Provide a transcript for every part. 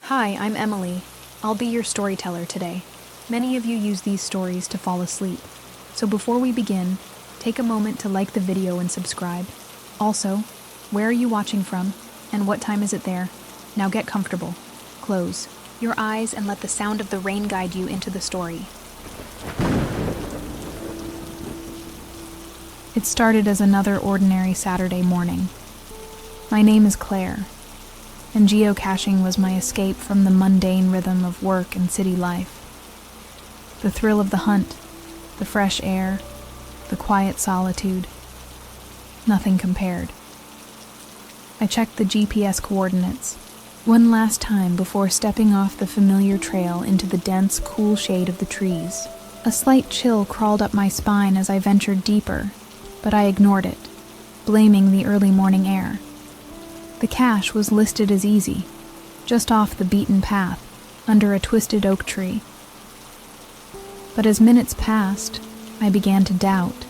Hi, I'm Emily. I'll be your storyteller today. Many of you use these stories to fall asleep. So before we begin, take a moment to like the video and subscribe. Also, where are you watching from, and what time is it there? Now get comfortable. Close your eyes and let the sound of the rain guide you into the story. It started as another ordinary Saturday morning. My name is Claire, and geocaching was my escape from the mundane rhythm of work and city life. The thrill of the hunt, the fresh air, the quiet solitude, nothing compared. I checked the GPS coordinates one last time before stepping off the familiar trail into the dense, cool shade of the trees. A slight chill crawled up my spine as I ventured deeper, but I ignored it, blaming the early morning air. The cache was listed as easy, just off the beaten path, under a twisted oak tree. But as minutes passed, I began to doubt.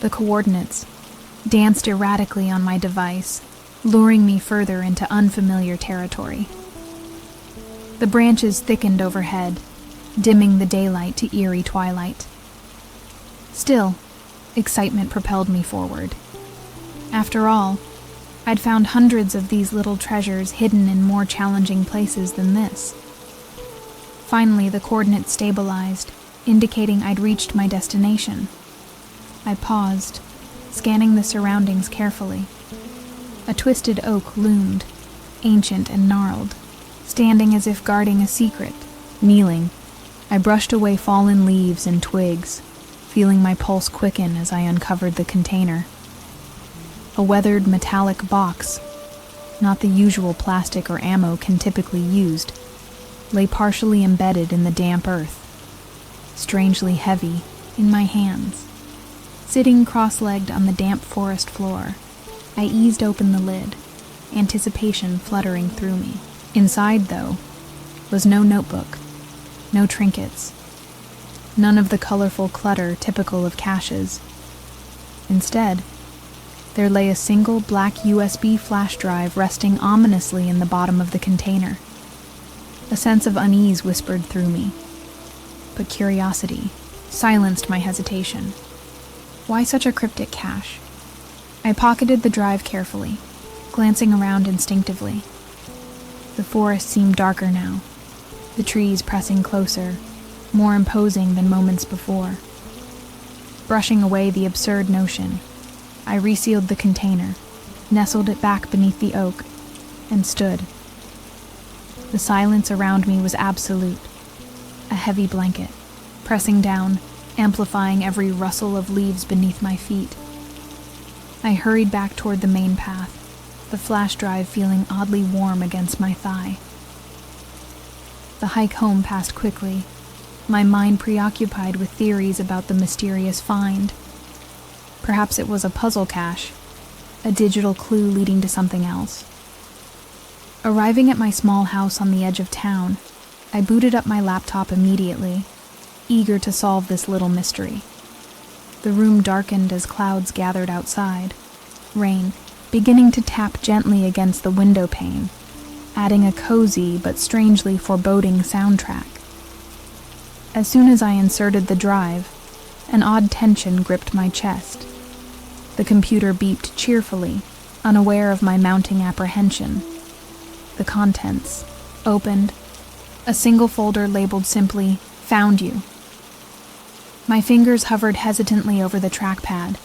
The coordinates danced erratically on my device, luring me further into unfamiliar territory. The branches thickened overhead, dimming the daylight to eerie twilight. Still, excitement propelled me forward. After all, I'd found hundreds of these little treasures hidden in more challenging places than this. Finally, the coordinates stabilized, indicating I'd reached my destination. I paused, scanning the surroundings carefully. A twisted oak loomed, ancient and gnarled, standing as if guarding a secret. Kneeling, I brushed away fallen leaves and twigs, feeling my pulse quicken as I uncovered the container. A weathered metallic box, not the usual plastic or ammo typically used, lay partially embedded in the damp earth, strangely heavy in my hands. Sitting cross-legged on the damp forest floor, I eased open the lid, anticipation fluttering through me. Inside, though, was no notebook, no trinkets, none of the colorful clutter typical of caches. Instead, there lay a single black USB flash drive resting ominously in the bottom of the container. A sense of unease whispered through me, but curiosity silenced my hesitation. Why such a cryptic cache? I pocketed the drive carefully, glancing around instinctively. The forest seemed darker now, the trees pressing closer, more imposing than moments before. Brushing away the absurd notion, I resealed the container, nestled it back beneath the oak, and stood. The silence around me was absolute, a heavy blanket, pressing down, amplifying every rustle of leaves beneath my feet. I hurried back toward the main path, the flash drive feeling oddly warm against my thigh. The hike home passed quickly, my mind preoccupied with theories about the mysterious find. Perhaps it was a puzzle cache, a digital clue leading to something else. Arriving at my small house on the edge of town, I booted up my laptop immediately, eager to solve this little mystery. The room darkened as clouds gathered outside, rain beginning to tap gently against the window pane, adding a cozy but strangely foreboding soundtrack. As soon as I inserted the drive, an odd tension gripped my chest. The computer beeped cheerfully, unaware of my mounting apprehension. The contents opened, a single folder labeled simply, "Found you." My fingers hovered hesitantly over the trackpad,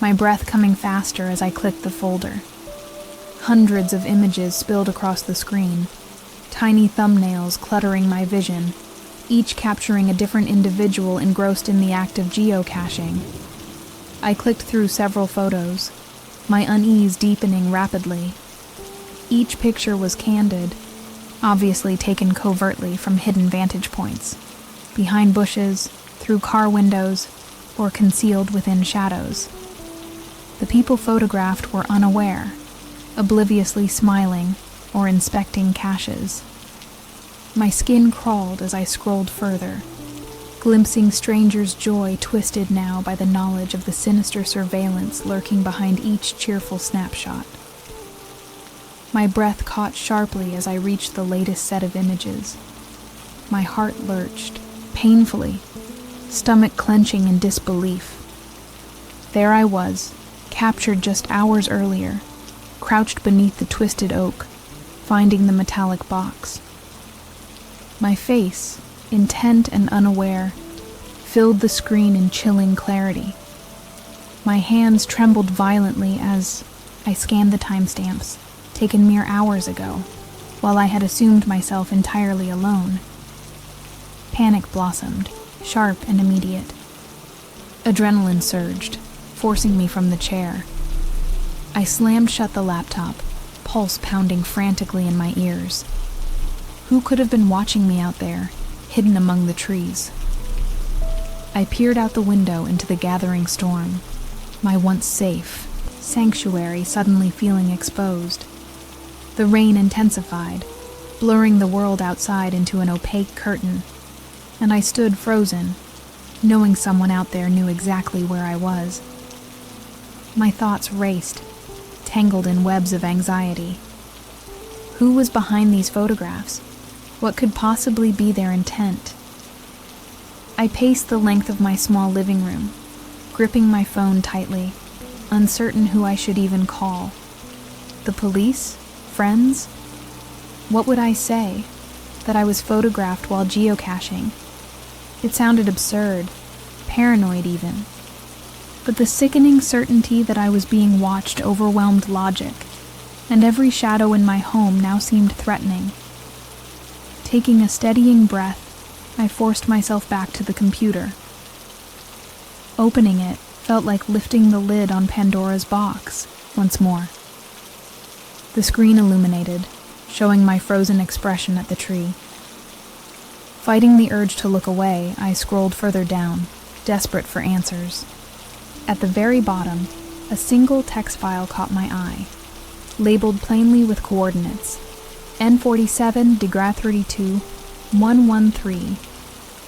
my breath coming faster as I clicked the folder. Hundreds of images spilled across the screen, tiny thumbnails cluttering my vision, each capturing a different individual engrossed in the act of geocaching. I clicked through several photos, my unease deepening rapidly. Each picture was candid, obviously taken covertly from hidden vantage points, behind bushes, through car windows, or concealed within shadows. The people photographed were unaware, obliviously smiling or inspecting caches. My skin crawled as I scrolled further, glimpsing strangers' joy twisted now by the knowledge of the sinister surveillance lurking behind each cheerful snapshot. My breath caught sharply as I reached the latest set of images. My heart lurched, painfully, stomach clenching in disbelief. There I was, captured just hours earlier, crouched beneath the twisted oak, finding the metallic box. My face, intent and unaware, filled the screen in chilling clarity. My hands trembled violently as I scanned the timestamps, taken mere hours ago, while I had assumed myself entirely alone. Panic blossomed, sharp and immediate. Adrenaline surged, forcing me from the chair. I slammed shut the laptop, pulse pounding frantically in my ears. Who could have been watching me out there, hidden among the trees? I peered out the window into the gathering storm, my once safe sanctuary suddenly feeling exposed. The rain intensified, blurring the world outside into an opaque curtain, and I stood frozen, knowing someone out there knew exactly where I was. My thoughts raced, tangled in webs of anxiety. Who was behind these photographs? What could possibly be their intent? I paced the length of my small living room, gripping my phone tightly, uncertain who I should even call. The police? Friends? What would I say? That I was photographed while geocaching? It sounded absurd, paranoid even. But the sickening certainty that I was being watched overwhelmed logic, and every shadow in my home now seemed threatening. Taking a steadying breath, I forced myself back to the computer. Opening it felt like lifting the lid on Pandora's box once more. The screen illuminated, showing my frozen expression at the tree. Fighting the urge to look away, I scrolled further down, desperate for answers. At the very bottom, a single text file caught my eye, labeled plainly with coordinates: N47 degree 32 113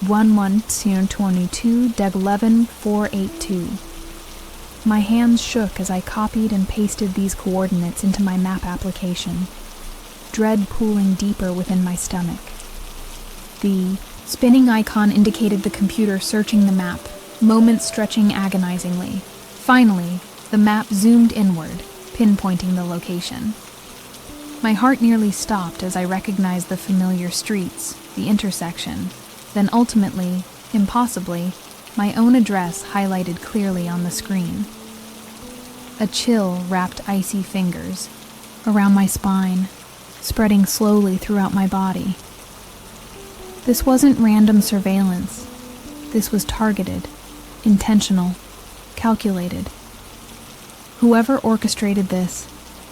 1122 11 482. My hands shook as I copied and pasted these coordinates into my map application, dread pooling deeper within my stomach. The spinning icon indicated the computer searching the map, moments stretching agonizingly. Finally, the map zoomed inward, pinpointing the location. My heart nearly stopped as I recognized the familiar streets, the intersection, then ultimately, impossibly, my own address highlighted clearly on the screen. A chill wrapped icy fingers around my spine, spreading slowly throughout my body. This wasn't random surveillance. This was targeted, intentional, calculated. Whoever orchestrated this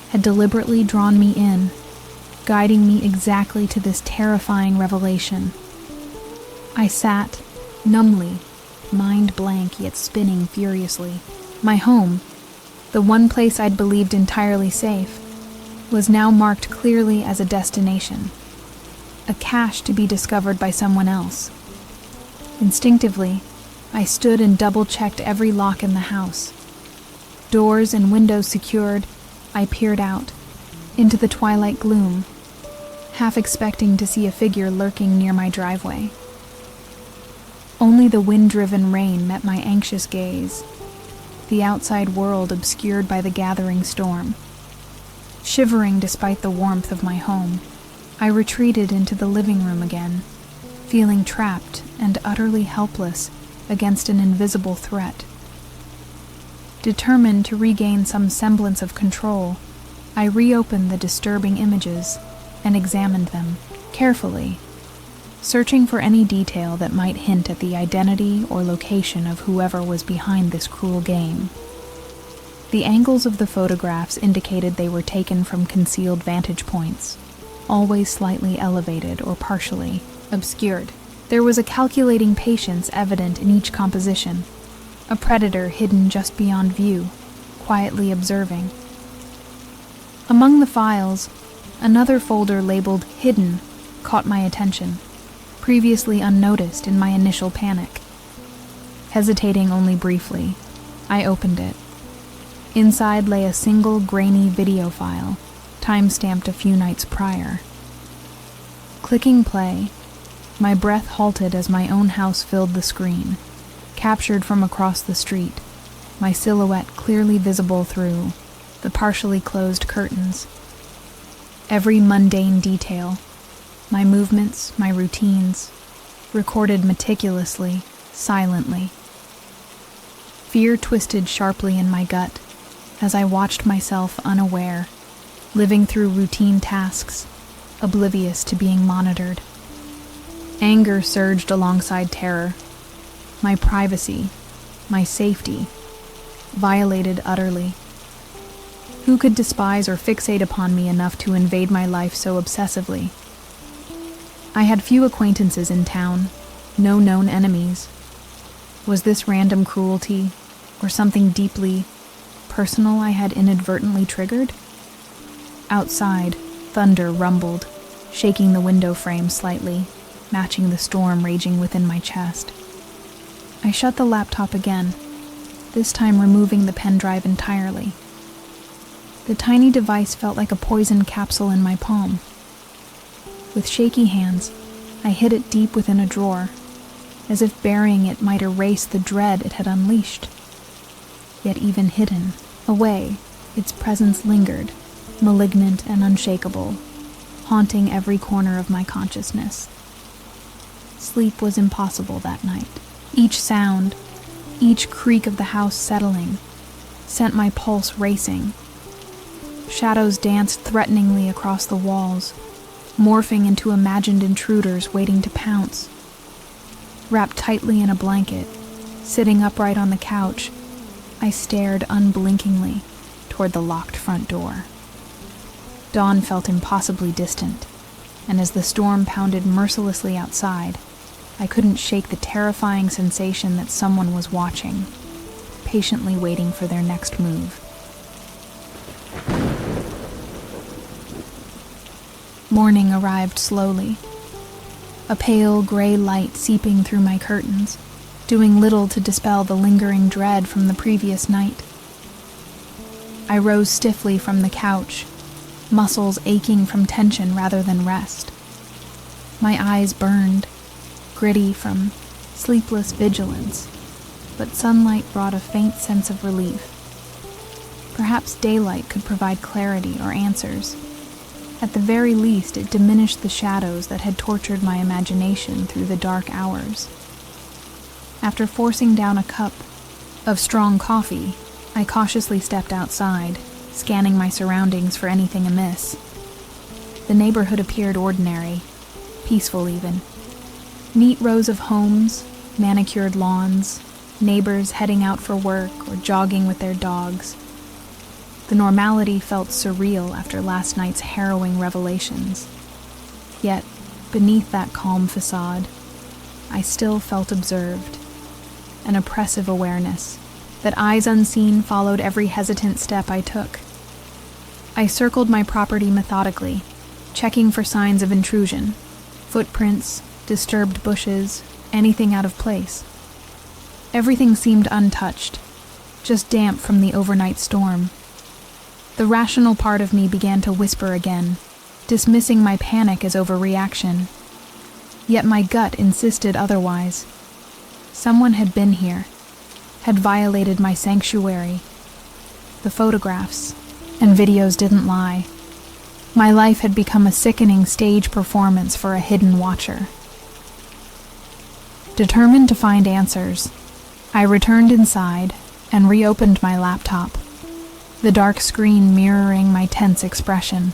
had deliberately drawn me in, guiding me exactly to this terrifying revelation. I sat, numbly, mind blank yet spinning furiously. My home, the one place I'd believed entirely safe, was now marked clearly as a destination, a cache to be discovered by someone else. Instinctively, I stood and double-checked every lock in the house. Doors and windows secured, I peered out, into the twilight gloom, half expecting to see a figure lurking near my driveway. Only the wind-driven rain met my anxious gaze, the outside world obscured by the gathering storm. Shivering despite the warmth of my home, I retreated into the living room again, feeling trapped and utterly helpless against an invisible threat. Determined to regain some semblance of control, I reopened the disturbing images and examined them carefully, searching for any detail that might hint at the identity or location of whoever was behind this cruel game. The angles of the photographs indicated they were taken from concealed vantage points, always slightly elevated or partially obscured. There was a calculating patience evident in each composition, a predator hidden just beyond view, quietly observing. Among the files, another folder labeled Hidden caught my attention, previously unnoticed in my initial panic. Hesitating only briefly, I opened it. Inside lay a single grainy video file, time-stamped a few nights prior. Clicking play, my breath halted as my own house filled the screen, captured from across the street, my silhouette clearly visible through the partially closed curtains. Every mundane detail, my movements, my routines, recorded meticulously, silently. Fear twisted sharply in my gut as I watched myself unaware, living through routine tasks, oblivious to being monitored. Anger surged alongside terror. My privacy, my safety, violated utterly. Who could despise or fixate upon me enough to invade my life so obsessively? I had few acquaintances in town, no known enemies. Was this random cruelty, or something deeply personal I had inadvertently triggered? Outside, thunder rumbled, shaking the window frame slightly, matching the storm raging within my chest. I shut the laptop again, this time removing the pen drive entirely. The tiny device felt like a poison capsule in my palm. With shaky hands, I hid it deep within a drawer, as if burying it might erase the dread it had unleashed. Yet even hidden, away, its presence lingered, malignant and unshakable, haunting every corner of my consciousness. Sleep was impossible that night. Each sound, each creak of the house settling, sent my pulse racing. Shadows danced threateningly across the walls, morphing into imagined intruders waiting to pounce. Wrapped tightly in a blanket, sitting upright on the couch, I stared unblinkingly toward the locked front door. Dawn felt impossibly distant, and as the storm pounded mercilessly outside, I couldn't shake the terrifying sensation that someone was watching, patiently waiting for their next move. Morning arrived slowly, a pale gray light seeping through my curtains, doing little to dispel the lingering dread from the previous night. I rose stiffly from the couch, muscles aching from tension rather than rest. My eyes burned, gritty from sleepless vigilance, but sunlight brought a faint sense of relief. Perhaps daylight could provide clarity or answers. At the very least, it diminished the shadows that had tortured my imagination through the dark hours. After forcing down a cup of strong coffee, I cautiously stepped outside, scanning my surroundings for anything amiss. The neighborhood appeared ordinary, peaceful even. Neat rows of homes, manicured lawns, neighbors heading out for work or jogging with their dogs. The normality felt surreal after last night's harrowing revelations. Yet, beneath that calm facade, I still felt observed, an oppressive awareness that eyes unseen followed every hesitant step I took. I circled my property methodically, checking for signs of intrusion, footprints, disturbed bushes, anything out of place. Everything seemed untouched, just damp from the overnight storm. The rational part of me began to whisper again, dismissing my panic as overreaction. Yet my gut insisted otherwise. Someone had been here, had violated my sanctuary. The photographs and videos didn't lie. My life had become a sickening stage performance for a hidden watcher. Determined to find answers, I returned inside and reopened my laptop, the dark screen mirroring my tense expression.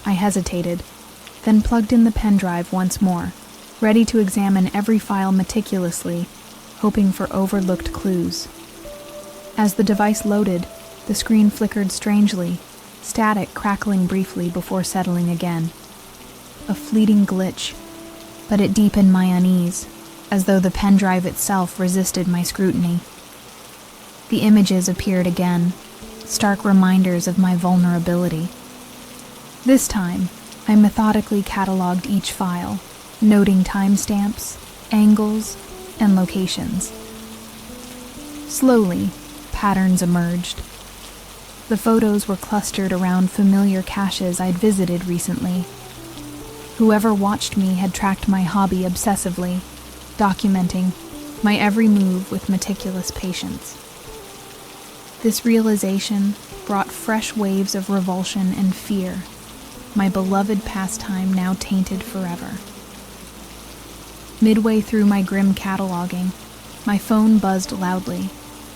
I hesitated, then plugged in the pen drive once more, ready to examine every file meticulously, hoping for overlooked clues. As the device loaded, the screen flickered strangely, static crackling briefly before settling again. A fleeting glitch, but it deepened my unease, as though the pen drive itself resisted my scrutiny. The images appeared again, stark reminders of my vulnerability. This time, I methodically cataloged each file, noting timestamps, angles, and locations. Slowly, patterns emerged. The photos were clustered around familiar caches I'd visited recently. Whoever watched me had tracked my hobby obsessively, documenting my every move with meticulous patience. This realization brought fresh waves of revulsion and fear, my beloved pastime now tainted forever. Midway through my grim cataloging, my phone buzzed loudly,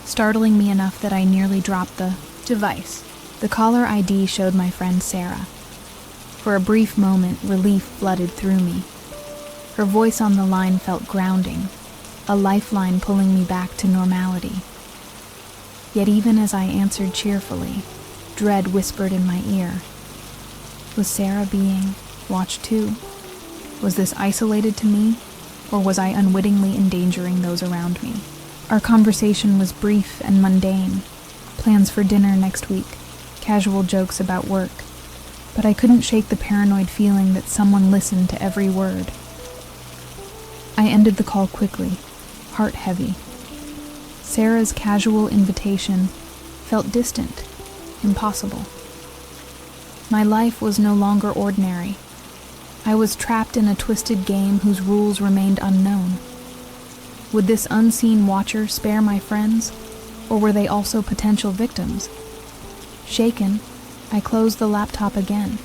startling me enough that I nearly dropped the device. The caller ID showed my friend Sarah. For a brief moment, relief flooded through me. Her voice on the line felt grounding, a lifeline pulling me back to normality. Yet even as I answered cheerfully, dread whispered in my ear. Was Sarah being watched too? Was this isolated to me, or was I unwittingly endangering those around me? Our conversation was brief and mundane. Plans for dinner next week, casual jokes about work. But I couldn't shake the paranoid feeling that someone listened to every word. I ended the call quickly, heart heavy. Sarah's casual invitation felt distant, impossible. My life was no longer ordinary. I was trapped in a twisted game whose rules remained unknown. Would this unseen watcher spare my friends, or were they also potential victims? Shaken, I closed the laptop again,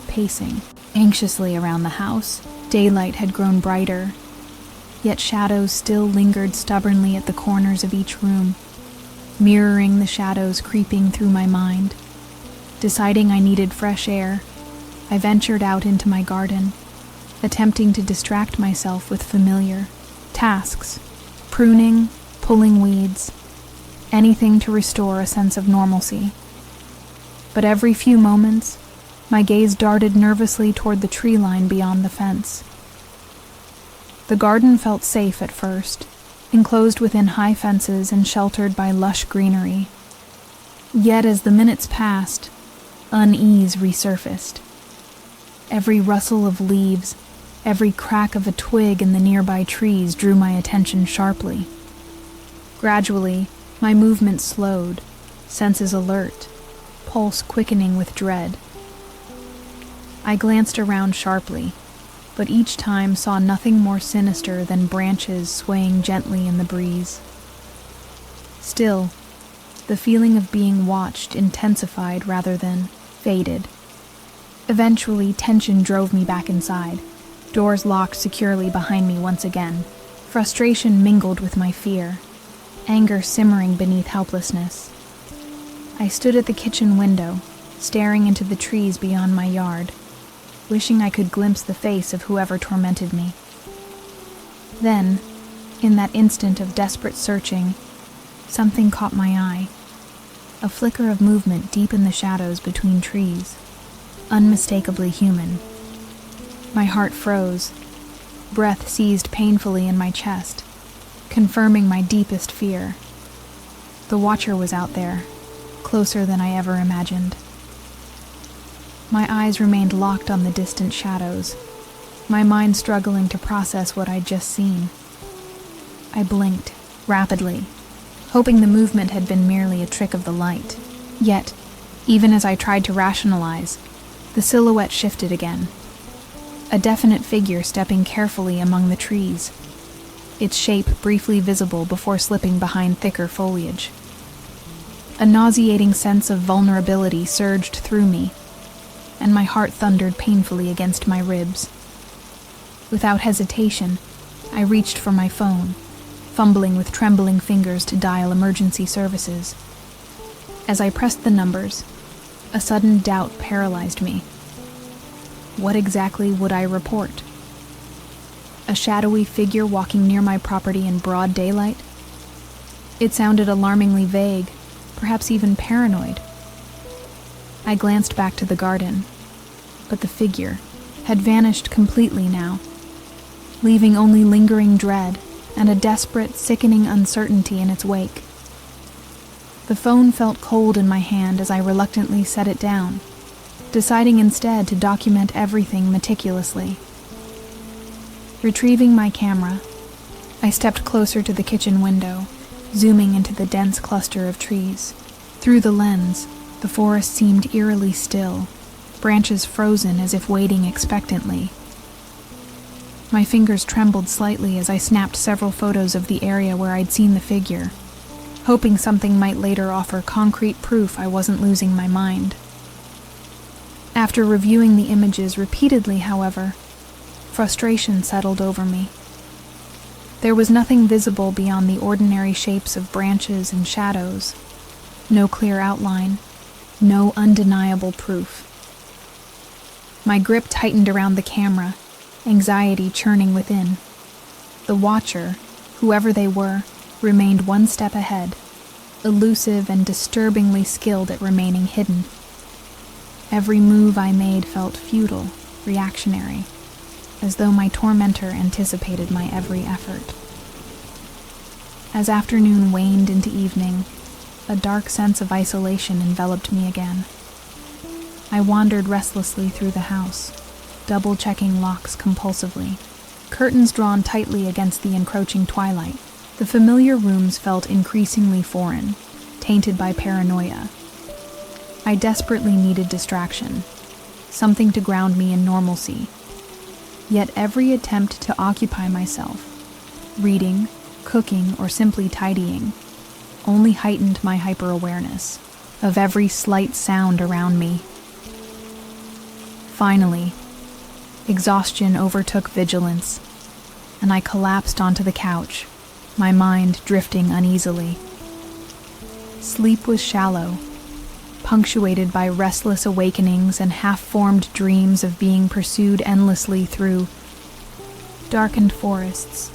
pacing anxiously around the house. Daylight had grown brighter, yet shadows still lingered stubbornly at the corners of each room, mirroring the shadows creeping through my mind. Deciding I needed fresh air, I ventured out into my garden, attempting to distract myself with familiar tasks, pruning, pulling weeds, anything to restore a sense of normalcy. But every few moments, my gaze darted nervously toward the tree line beyond the fence. The garden felt safe at first, enclosed within high fences and sheltered by lush greenery. Yet as the minutes passed, unease resurfaced. Every rustle of leaves, every crack of a twig in the nearby trees drew my attention sharply. Gradually, my movement slowed, senses alert, pulse quickening with dread. I glanced around sharply, but each time saw nothing more sinister than branches swaying gently in the breeze. Still, the feeling of being watched intensified rather than faded. Eventually, tension drove me back inside, doors locked securely behind me once again. Frustration mingled with my fear, anger simmering beneath helplessness. I stood at the kitchen window, staring into the trees beyond my yard, wishing I could glimpse the face of whoever tormented me. Then, in that instant of desperate searching, something caught my eye. A flicker of movement deep in the shadows between trees, unmistakably human. My heart froze. Breath seized painfully in my chest, confirming my deepest fear. The watcher was out there, closer than I ever imagined. My eyes remained locked on the distant shadows, my mind struggling to process what I'd just seen. I blinked, rapidly, hoping the movement had been merely a trick of the light. Yet, even as I tried to rationalize, the silhouette shifted again. A definite figure stepping carefully among the trees, its shape briefly visible before slipping behind thicker foliage. A nauseating sense of vulnerability surged through me, and my heart thundered painfully against my ribs. Without hesitation, I reached for my phone, fumbling with trembling fingers to dial emergency services. As I pressed the numbers, a sudden doubt paralyzed me. What exactly would I report? A shadowy figure walking near my property in broad daylight? It sounded alarmingly vague, perhaps even paranoid. I glanced back to the garden, but the figure had vanished completely now, leaving only lingering dread and a desperate, sickening uncertainty in its wake. The phone felt cold in my hand as I reluctantly set it down, deciding instead to document everything meticulously. Retrieving my camera, I stepped closer to the kitchen window, zooming into the dense cluster of trees. Through the lens, The forest seemed eerily still, branches frozen as if waiting expectantly. My fingers trembled slightly as I snapped several photos of the area where I'd seen the figure, hoping something might later offer concrete proof I wasn't losing my mind. After reviewing the images repeatedly, however, frustration settled over me. There was nothing visible beyond the ordinary shapes of branches and shadows. No clear outline, no undeniable proof. My grip tightened around the camera, anxiety churning within. The watcher, whoever they were, remained one step ahead, elusive and disturbingly skilled at remaining hidden. Every move I made felt futile, reactionary, as though my tormentor anticipated my every effort. As afternoon waned into evening, a dark sense of isolation enveloped me again. I wandered restlessly through the house, double-checking locks compulsively, curtains drawn tightly against the encroaching twilight. The familiar rooms felt increasingly foreign, tainted by paranoia. I desperately needed distraction, something to ground me in normalcy. Yet every attempt to occupy myself, reading, cooking, or simply tidying, only heightened my hyper-awareness of every slight sound around me. Finally, exhaustion overtook vigilance, and I collapsed onto the couch, my mind drifting uneasily. Sleep was shallow, punctuated by restless awakenings and half-formed dreams of being pursued endlessly through darkened forests.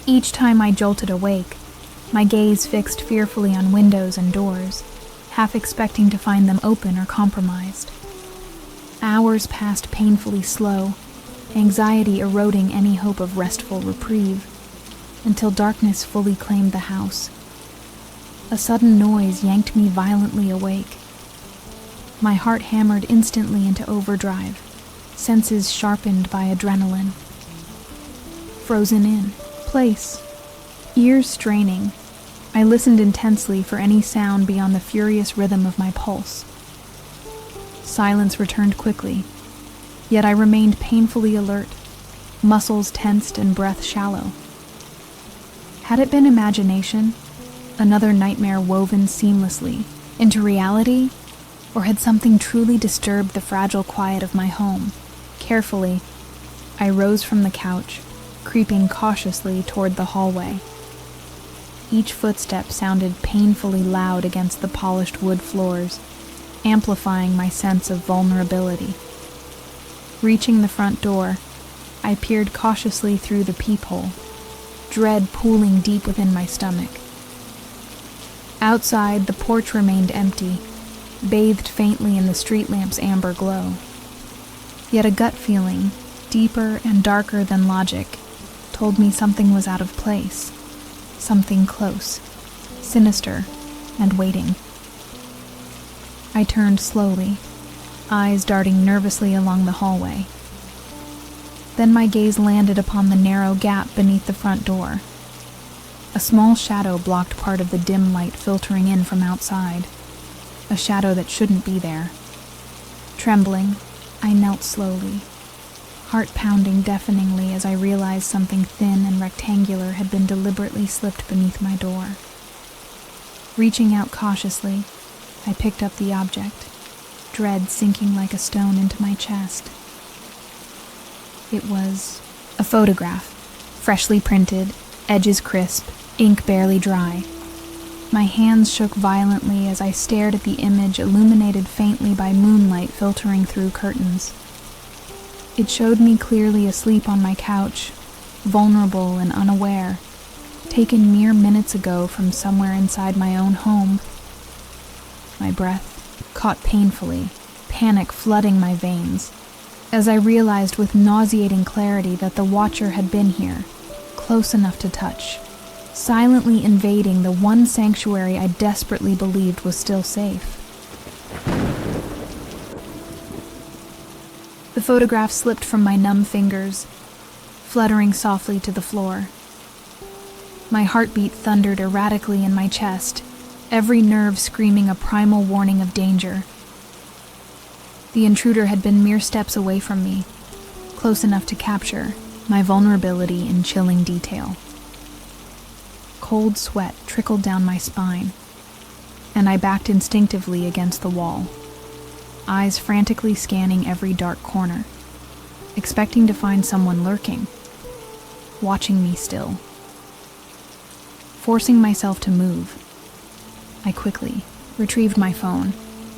Each time I jolted awake, my gaze fixed fearfully on windows and doors, half expecting to find them open or compromised. Hours passed painfully slow, anxiety eroding any hope of restful reprieve, until darkness fully claimed the house. A sudden noise yanked me violently awake. My heart hammered instantly into overdrive, senses sharpened by adrenaline. Frozen in place, ears straining, I listened intensely for any sound beyond the furious rhythm of my pulse. Silence returned quickly, yet I remained painfully alert, muscles tensed and breath shallow. Had it been imagination, another nightmare woven seamlessly into reality, or had something truly disturbed the fragile quiet of my home? Carefully, I rose from the couch, creeping cautiously toward the hallway. Each footstep sounded painfully loud against the polished wood floors, amplifying my sense of vulnerability. Reaching the front door, I peered cautiously through the peephole, dread pooling deep within my stomach. Outside, the porch remained empty, bathed faintly in the street lamp's amber glow. Yet a gut feeling, deeper and darker than logic, told me something was out of place, something close, sinister, and waiting. I turned slowly, eyes darting nervously along the hallway. Then my gaze landed upon the narrow gap beneath the front door. A small shadow blocked part of the dim light filtering in from outside, a shadow that shouldn't be there. Trembling, I knelt slowly, heart pounding deafeningly as I realized something thin and rectangular had been deliberately slipped beneath my door. Reaching out cautiously, I picked up the object, dread sinking like a stone into my chest. It was a photograph, freshly printed, edges crisp, ink barely dry. My hands shook violently as I stared at the image illuminated faintly by moonlight filtering through curtains. It showed me clearly asleep on my couch, vulnerable and unaware, taken mere minutes ago from somewhere inside my own home. My breath caught painfully, panic flooding my veins, as I realized with nauseating clarity that the watcher had been here, close enough to touch, silently invading the one sanctuary I desperately believed was still safe. The photograph slipped from my numb fingers, fluttering softly to the floor. My heartbeat thundered erratically in my chest, every nerve screaming a primal warning of danger. The intruder had been mere steps away from me, close enough to capture my vulnerability in chilling detail. Cold sweat trickled down my spine, and I backed instinctively against the wall, eyes frantically scanning every dark corner, expecting to find someone lurking, watching me still. Forcing myself to move, I quickly retrieved my phone,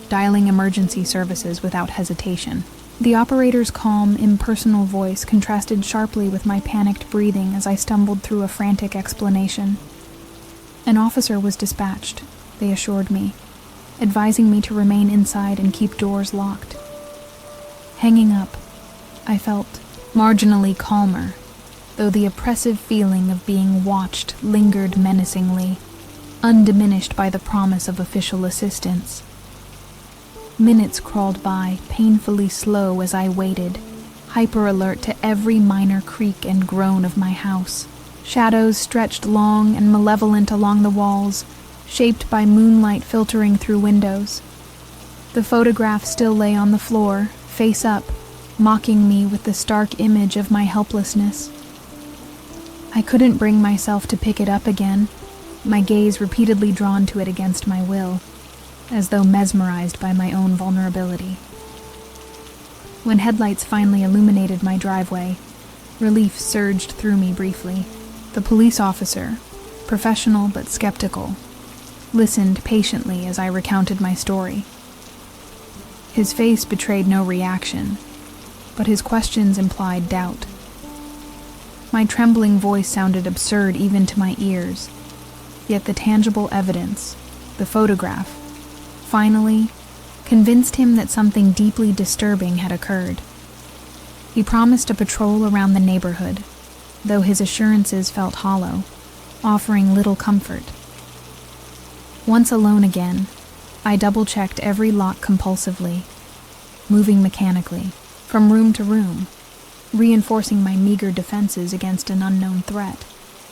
dialing emergency services without hesitation. The operator's calm, impersonal voice contrasted sharply with my panicked breathing as I stumbled through a frantic explanation. An officer was dispatched, they assured me, advising me to remain inside and keep doors locked. Hanging up, I felt marginally calmer, though the oppressive feeling of being watched lingered menacingly, undiminished by the promise of official assistance. Minutes crawled by, painfully slow as I waited, hyper-alert to every minor creak and groan of my house. Shadows stretched long and malevolent along the walls, shaped by moonlight filtering through windows. The photograph still lay on the floor, face up, mocking me with the stark image of my helplessness. I couldn't bring myself to pick it up again, my gaze repeatedly drawn to it against my will, as though mesmerized by my own vulnerability. When headlights finally illuminated my driveway, relief surged through me briefly. The police officer, professional but skeptical, listened patiently as I recounted my story. His face betrayed no reaction, but his questions implied doubt. My trembling voice sounded absurd even to my ears, yet the tangible evidence, the photograph, finally convinced him that something deeply disturbing had occurred. He promised a patrol around the neighborhood, though his assurances felt hollow, offering little comfort. Once alone again, I double-checked every lock compulsively, moving mechanically, from room to room, reinforcing my meager defenses against an unknown threat.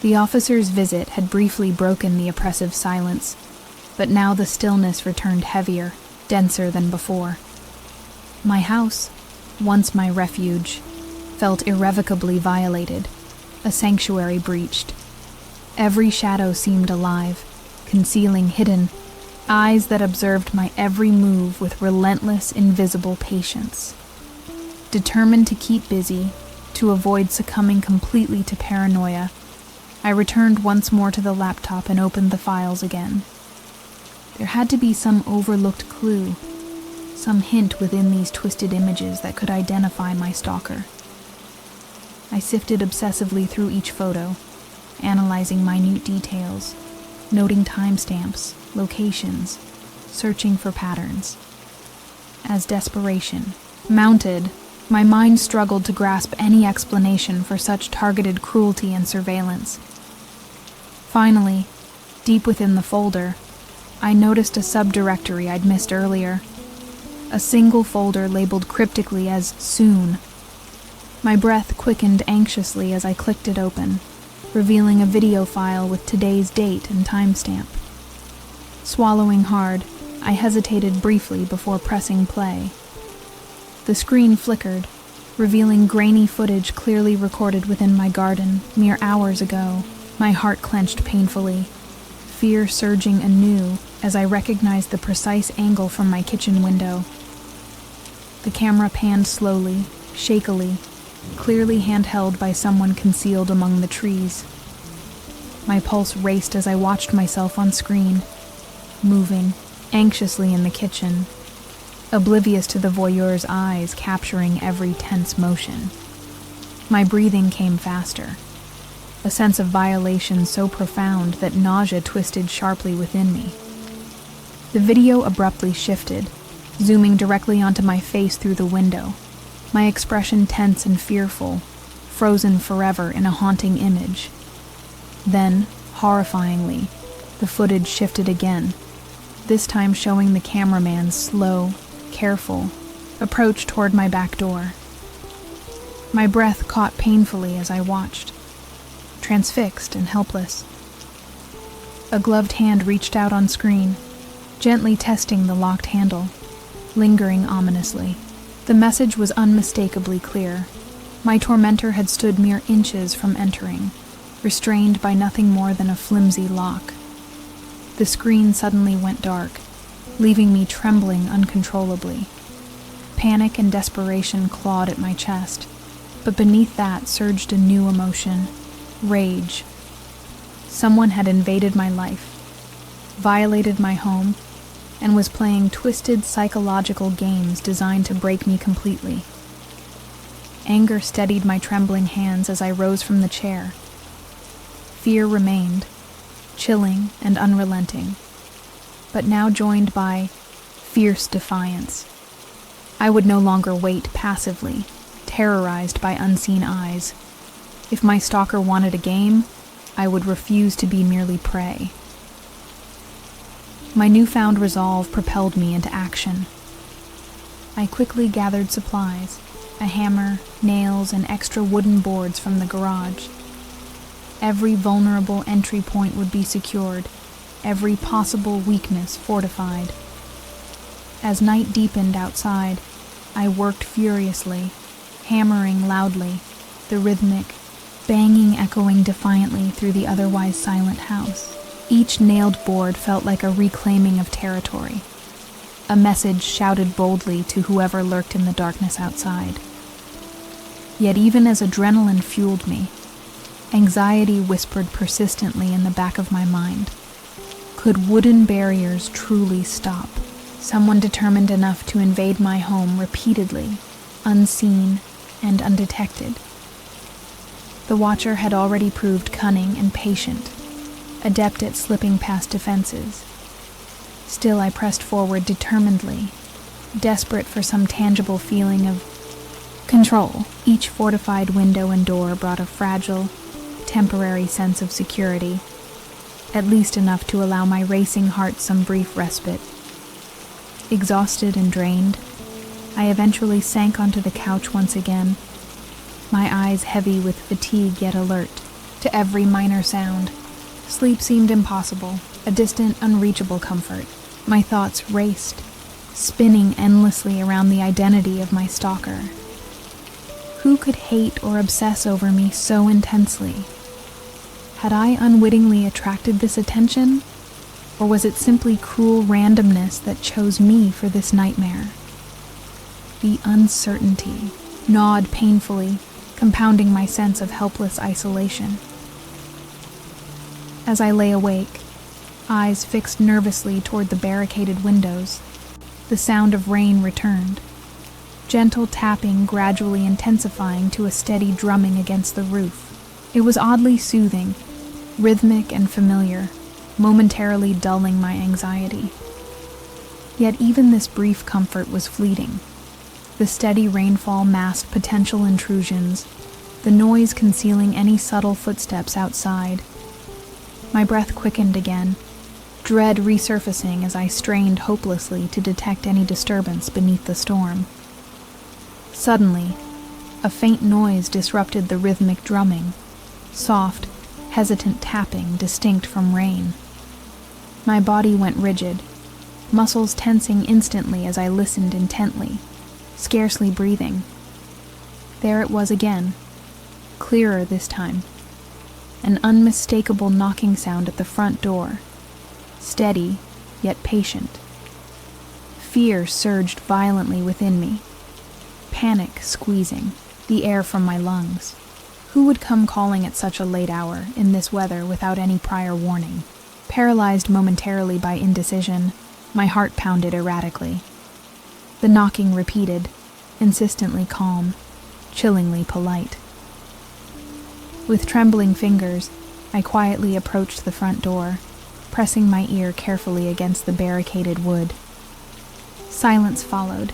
The officer's visit had briefly broken the oppressive silence, but now the stillness returned heavier, denser than before. My house, once my refuge, felt irrevocably violated, a sanctuary breached. Every shadow seemed alive, concealing hidden eyes that observed my every move with relentless, invisible patience. Determined to keep busy, to avoid succumbing completely to paranoia, I returned once more to the laptop and opened the files again. There had to be some overlooked clue, some hint within these twisted images that could identify my stalker. I sifted obsessively through each photo, analyzing minute details, noting timestamps, locations, searching for patterns. As desperation mounted, my mind struggled to grasp any explanation for such targeted cruelty and surveillance. Finally, deep within the folder, I noticed a subdirectory I'd missed earlier. A single folder labeled cryptically as "Soon." My breath quickened anxiously as I clicked it open, revealing a video file with today's date and timestamp. Swallowing hard, I hesitated briefly before pressing play. The screen flickered, revealing grainy footage clearly recorded within my garden mere hours ago. My heart clenched painfully, fear surging anew as I recognized the precise angle from my kitchen window. The camera panned slowly, shakily, clearly handheld by someone concealed among the trees. My pulse raced as I watched myself on screen, moving anxiously in the kitchen, oblivious to the voyeur's eyes capturing every tense motion. My breathing came faster, a sense of violation so profound that nausea twisted sharply within me. The video abruptly shifted, zooming directly onto my face through the window, my expression tense and fearful, frozen forever in a haunting image. Then, horrifyingly, the footage shifted again, this time showing the cameraman's slow, careful approach toward my back door. My breath caught painfully as I watched, transfixed and helpless. A gloved hand reached out on screen, gently testing the locked handle, lingering ominously. The message was unmistakably clear. My tormentor had stood mere inches from entering, restrained by nothing more than a flimsy lock. The screen suddenly went dark, leaving me trembling uncontrollably. Panic and desperation clawed at my chest, but beneath that surged a new emotion: rage. Someone had invaded my life, violated my home, and was playing twisted psychological games designed to break me completely. Anger steadied my trembling hands as I rose from the chair. Fear remained, chilling and unrelenting, but now joined by fierce defiance. I would no longer wait passively, terrorized by unseen eyes. If my stalker wanted a game, I would refuse to be merely prey. My newfound resolve propelled me into action. I quickly gathered supplies, a hammer, nails, and extra wooden boards from the garage. Every vulnerable entry point would be secured, every possible weakness fortified. As night deepened outside, I worked furiously, hammering loudly, the rhythmic banging echoing defiantly through the otherwise silent house. Each nailed board felt like a reclaiming of territory, a message shouted boldly to whoever lurked in the darkness outside. Yet even as adrenaline fueled me, anxiety whispered persistently in the back of my mind. Could wooden barriers truly stop someone determined enough to invade my home repeatedly, unseen and undetected? The Watcher had already proved cunning and patient, adept at slipping past defenses. Still, I pressed forward determinedly, desperate for some tangible feeling of control. Each fortified window and door brought a fragile, temporary sense of security, at least enough to allow my racing heart some brief respite. Exhausted and drained, I eventually sank onto the couch once again, my eyes heavy with fatigue yet alert to every minor sound. Sleep seemed impossible, a distant, unreachable comfort. My thoughts raced, spinning endlessly around the identity of my stalker. Who could hate or obsess over me so intensely? Had I unwittingly attracted this attention? Or was it simply cruel randomness that chose me for this nightmare? The uncertainty gnawed painfully, compounding my sense of helpless isolation. As I lay awake, eyes fixed nervously toward the barricaded windows, the sound of rain returned, gentle tapping gradually intensifying to a steady drumming against the roof. It was oddly soothing, rhythmic and familiar, momentarily dulling my anxiety. Yet even this brief comfort was fleeting. The steady rainfall masked potential intrusions, the noise concealing any subtle footsteps outside. My breath quickened again, dread resurfacing as I strained hopelessly to detect any disturbance beneath the storm. Suddenly, a faint noise disrupted the rhythmic drumming, soft, hesitant tapping distinct from rain. My body went rigid, muscles tensing instantly as I listened intently, scarcely breathing. There it was again, clearer this time. An unmistakable knocking sound at the front door, steady yet patient. Fear surged violently within me, panic squeezing the air from my lungs. Who would come calling at such a late hour in this weather without any prior warning? Paralyzed momentarily by indecision, my heart pounded erratically. The knocking repeated, insistently calm, chillingly polite. With trembling fingers, I quietly approached the front door, pressing my ear carefully against the barricaded wood. Silence followed,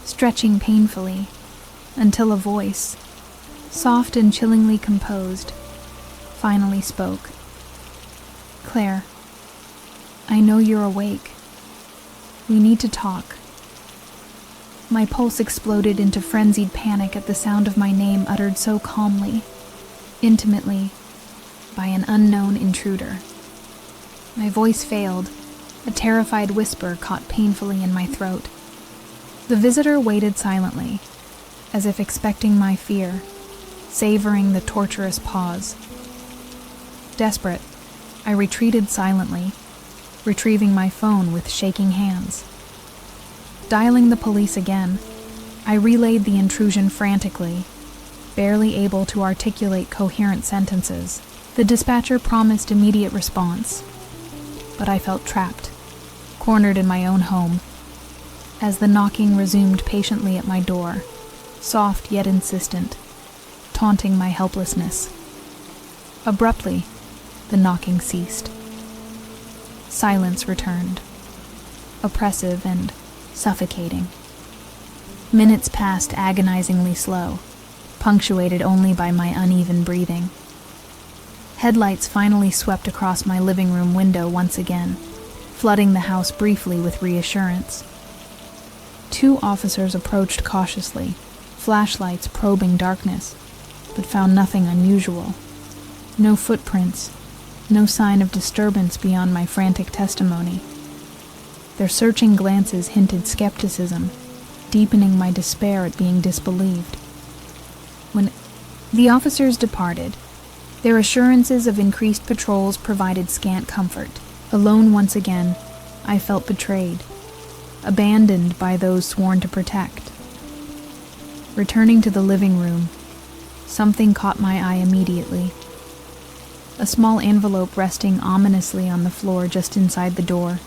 stretching painfully, until a voice, soft and chillingly composed, finally spoke. "Claire, I know you're awake. We need to talk." My pulse exploded into frenzied panic at the sound of my name uttered so calmly, intimately, by an unknown intruder. My voice failed. A terrified whisper caught painfully in my throat. The visitor waited silently, as if expecting my fear, savoring the torturous pause. Desperate, I retreated silently, retrieving my phone with shaking hands. Dialing the police again, I relayed the intrusion frantically, barely able to articulate coherent sentences. The dispatcher promised immediate response, but I felt trapped, cornered in my own home, as the knocking resumed patiently at my door, soft yet insistent, taunting my helplessness. Abruptly, the knocking ceased. Silence returned, oppressive and suffocating. Minutes passed agonizingly slow, punctuated only by my uneven breathing. Headlights finally swept across my living room window once again, flooding the house briefly with reassurance. 2 officers approached cautiously, flashlights probing darkness, but found nothing unusual. No footprints, no sign of disturbance beyond my frantic testimony. Their searching glances hinted skepticism, deepening my despair at being disbelieved. When the officers departed, their assurances of increased patrols provided scant comfort. Alone once again, I felt betrayed, abandoned by those sworn to protect. Returning to the living room, something caught my eye immediately. A small envelope resting ominously on the floor just inside the door.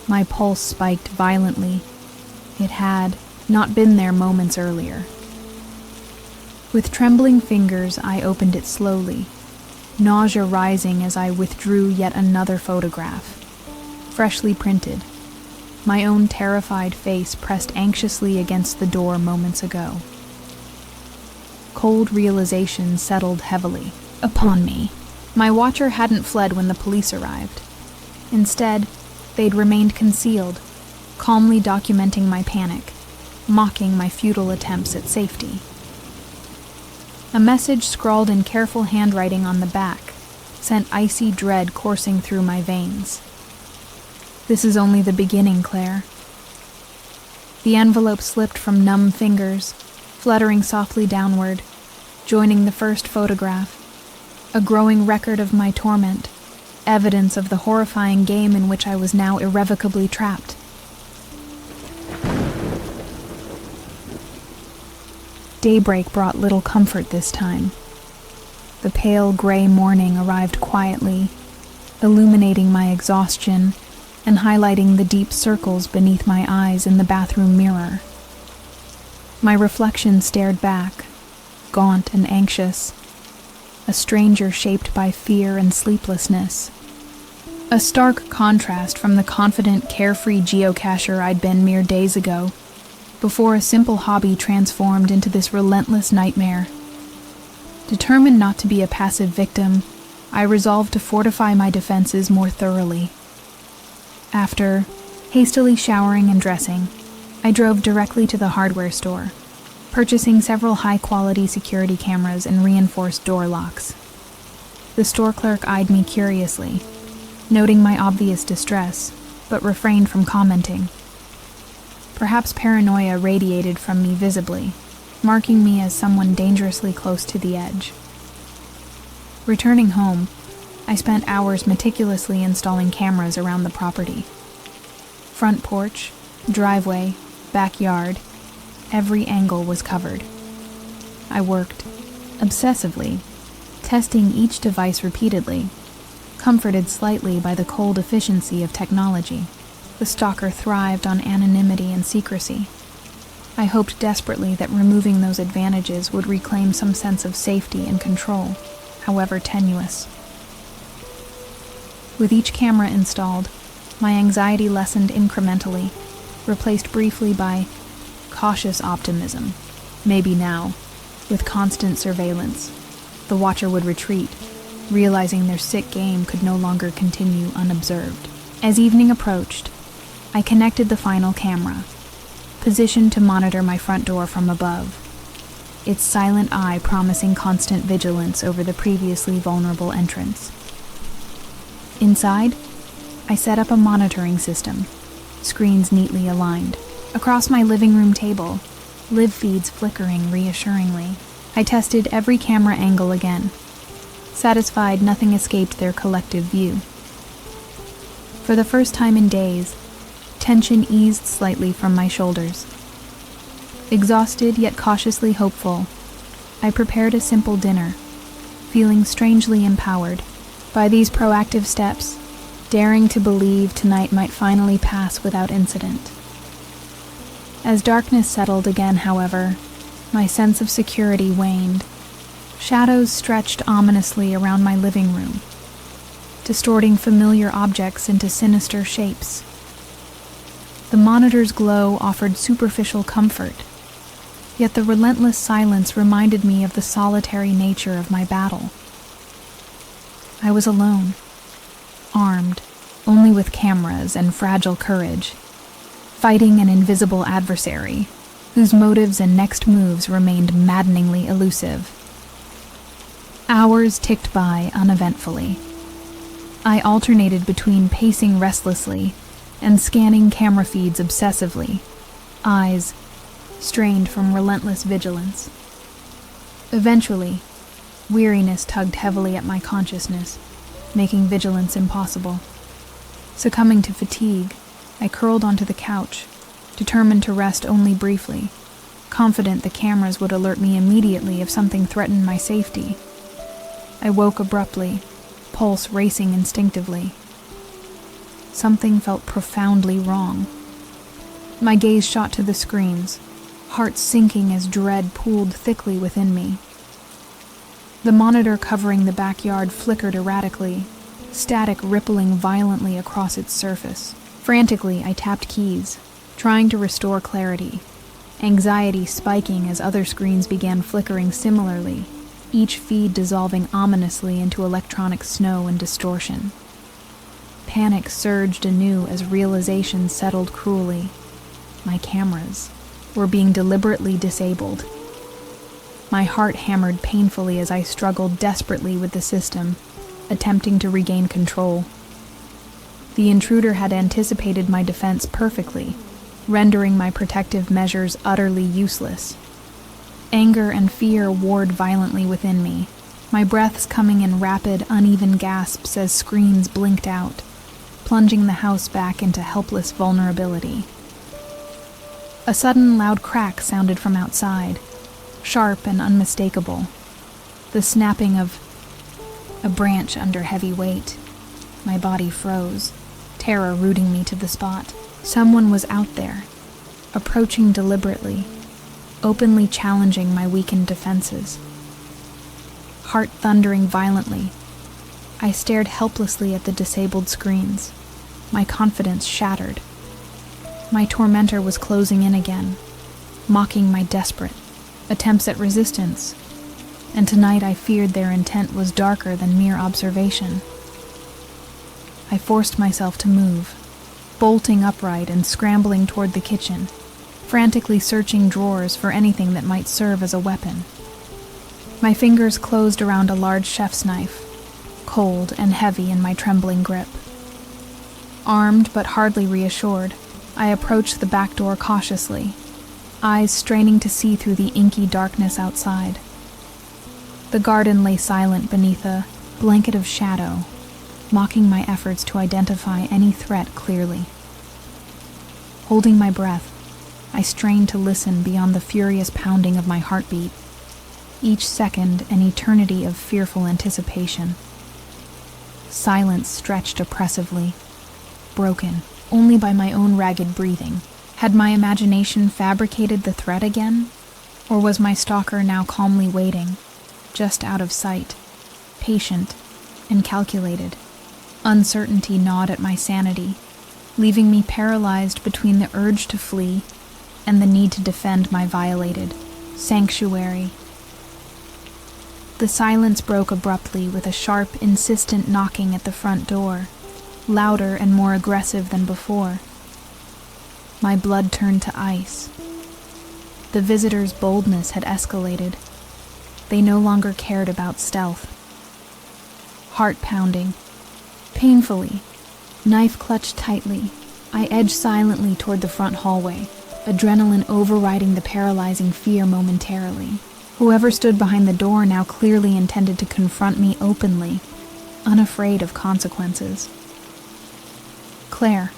My pulse spiked violently. It had not been there moments earlier. With trembling fingers, I opened it slowly, nausea rising as I withdrew yet another photograph, freshly printed, my own terrified face pressed anxiously against the door moments ago. Cold realization settled heavily upon me. My watcher hadn't fled when the police arrived. Instead, they'd remained concealed, calmly documenting my panic, mocking my futile attempts at safety. A message scrawled in careful handwriting on the back sent icy dread coursing through my veins. "This is only the beginning, Claire." The envelope slipped from numb fingers, fluttering softly downward, joining the first photograph, a growing record of my torment, evidence of the horrifying game in which I was now irrevocably trapped. Daybreak brought little comfort this time. The pale gray morning arrived quietly, illuminating my exhaustion and highlighting the deep circles beneath my eyes in the bathroom mirror. My reflection stared back, gaunt and anxious, a stranger shaped by fear and sleeplessness. A stark contrast from the confident, carefree geocacher I'd been mere days ago, before a simple hobby transformed into this relentless nightmare. Determined not to be a passive victim, I resolved to fortify my defenses more thoroughly. After hastily showering and dressing, I drove directly to the hardware store, purchasing several high-quality security cameras and reinforced door locks. The store clerk eyed me curiously, noting my obvious distress, but refrained from commenting. Perhaps paranoia radiated from me visibly, marking me as someone dangerously close to the edge. Returning home, I spent hours meticulously installing cameras around the property. Front porch, driveway, backyard, every angle was covered. I worked, obsessively, testing each device repeatedly, comforted slightly by the cold efficiency of technology. The stalker thrived on anonymity and secrecy. I hoped desperately that removing those advantages would reclaim some sense of safety and control, however tenuous. With each camera installed, my anxiety lessened incrementally, replaced briefly by cautious optimism. Maybe now, with constant surveillance, the watcher would retreat, realizing their sick game could no longer continue unobserved. As evening approached, I connected the final camera, positioned to monitor my front door from above, its silent eye promising constant vigilance over the previously vulnerable entrance. Inside, I set up a monitoring system, screens neatly aligned. Across my living room table, live feeds flickering reassuringly. I tested every camera angle again, satisfied nothing escaped their collective view. For the first time in days, tension eased slightly from my shoulders. Exhausted yet cautiously hopeful, I prepared a simple dinner, feeling strangely empowered by these proactive steps, daring to believe tonight might finally pass without incident. As darkness settled again, however, my sense of security waned. Shadows stretched ominously around my living room, distorting familiar objects into sinister shapes. The monitor's glow offered superficial comfort, yet the relentless silence reminded me of the solitary nature of my battle. I was alone, armed only with cameras and fragile courage, fighting an invisible adversary whose motives and next moves remained maddeningly elusive. Hours ticked by uneventfully. I alternated between pacing restlessly and scanning camera feeds obsessively, eyes strained from relentless vigilance. Eventually, weariness tugged heavily at my consciousness, making vigilance impossible. Succumbing to fatigue, I curled onto the couch, determined to rest only briefly, confident the cameras would alert me immediately if something threatened my safety. I woke abruptly, pulse racing instinctively. Something felt profoundly wrong. My gaze shot to the screens, heart sinking as dread pooled thickly within me. The monitor covering the backyard flickered erratically, static rippling violently across its surface. Frantically, I tapped keys, trying to restore clarity, anxiety spiking as other screens began flickering similarly, each feed dissolving ominously into electronic snow and distortion. Panic surged anew as realization settled cruelly. My cameras were being deliberately disabled. My heart hammered painfully as I struggled desperately with the system, attempting to regain control. The intruder had anticipated my defense perfectly, rendering my protective measures utterly useless. Anger and fear warred violently within me, my breaths coming in rapid, uneven gasps as screens blinked out, plunging the house back into helpless vulnerability. A sudden loud crack sounded from outside, sharp and unmistakable, the snapping of a branch under heavy weight. My body froze, terror rooting me to the spot. Someone was out there, approaching deliberately, openly challenging my weakened defenses. Heart thundering violently, I stared helplessly at the disabled screens, my confidence shattered. My tormentor was closing in again, mocking my desperate attempts at resistance, and tonight I feared their intent was darker than mere observation. I forced myself to move, bolting upright and scrambling toward the kitchen, frantically searching drawers for anything that might serve as a weapon. My fingers closed around a large chef's knife, cold and heavy in my trembling grip. Armed but hardly reassured, I approached the back door cautiously, eyes straining to see through the inky darkness outside. The garden lay silent beneath a blanket of shadow, mocking my efforts to identify any threat clearly. Holding my breath, I strained to listen beyond the furious pounding of my heartbeat, each second an eternity of fearful anticipation. Silence stretched oppressively, broken only by my own ragged breathing. Had my imagination fabricated the threat again? Or was my stalker now calmly waiting, just out of sight, patient and calculated? Uncertainty gnawed at my sanity, leaving me paralyzed between the urge to flee and the need to defend my violated sanctuary. The silence broke abruptly with a sharp, insistent knocking at the front door, louder and more aggressive than before. My blood turned to ice. The visitors' boldness had escalated. They no longer cared about stealth. Heart pounding, Painfully, knife clutched tightly, I edged silently toward the front hallway, adrenaline overriding the paralyzing fear momentarily. Whoever stood behind the door now clearly intended to confront me openly, unafraid of consequences. "Claire."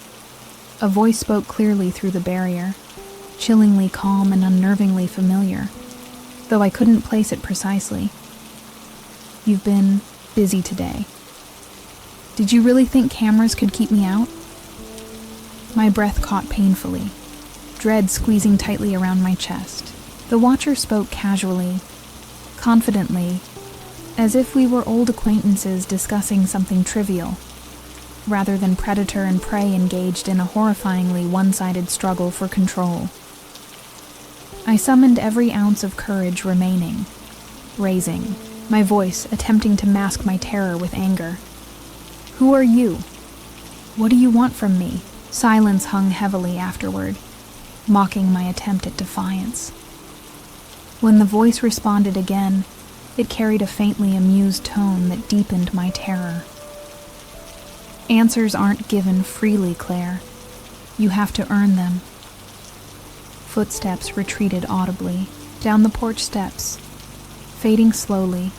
A voice spoke clearly through the barrier, chillingly calm and unnervingly familiar, though I couldn't place it precisely. "You've been busy today. Did you really think cameras could keep me out?" My breath caught painfully, dread squeezing tightly around my chest. The watcher spoke casually, confidently, as if we were old acquaintances discussing something trivial, rather than predator and prey engaged in a horrifyingly one-sided struggle for control. I summoned every ounce of courage remaining, raising, my voice attempting to mask my terror with anger. "Who are you? What do you want from me?" Silence hung heavily afterward, mocking my attempt at defiance. When the voice responded again, it carried a faintly amused tone that deepened my terror. "Answers aren't given freely, Claire. You have to earn them." Footsteps retreated audibly, down the porch steps, fading slowly,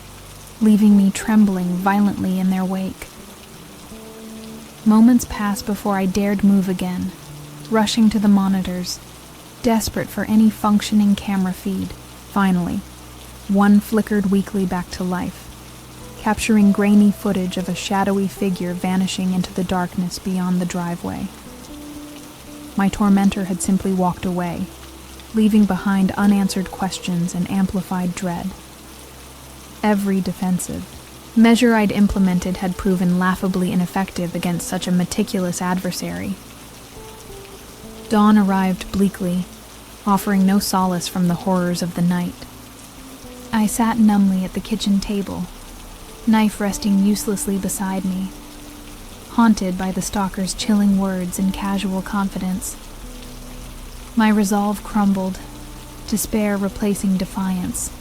leaving me trembling violently in their wake. Moments passed before I dared move again, rushing to the monitors, desperate for any functioning camera feed. Finally, one flickered weakly back to life, capturing grainy footage of a shadowy figure vanishing into the darkness beyond the driveway. My tormentor had simply walked away, leaving behind unanswered questions and amplified dread. Every defensive measure I'd implemented had proven laughably ineffective against such a meticulous adversary. Dawn arrived bleakly, offering no solace from the horrors of the night. I sat numbly at the kitchen table, knife resting uselessly beside me, haunted by the stalker's chilling words and casual confidence. My resolve crumbled, despair replacing defiance.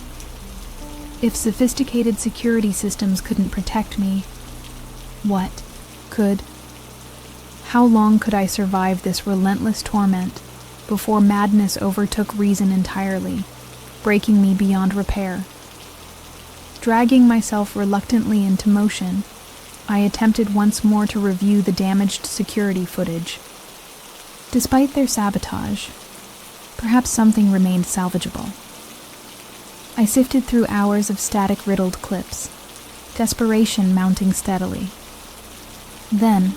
If sophisticated security systems couldn't protect me, what could? How long could I survive this relentless torment before madness overtook reason entirely, breaking me beyond repair? Dragging myself reluctantly into motion, I attempted once more to review the damaged security footage. Despite their sabotage, perhaps something remained salvageable. I sifted through hours of static-riddled clips, desperation mounting steadily. Then,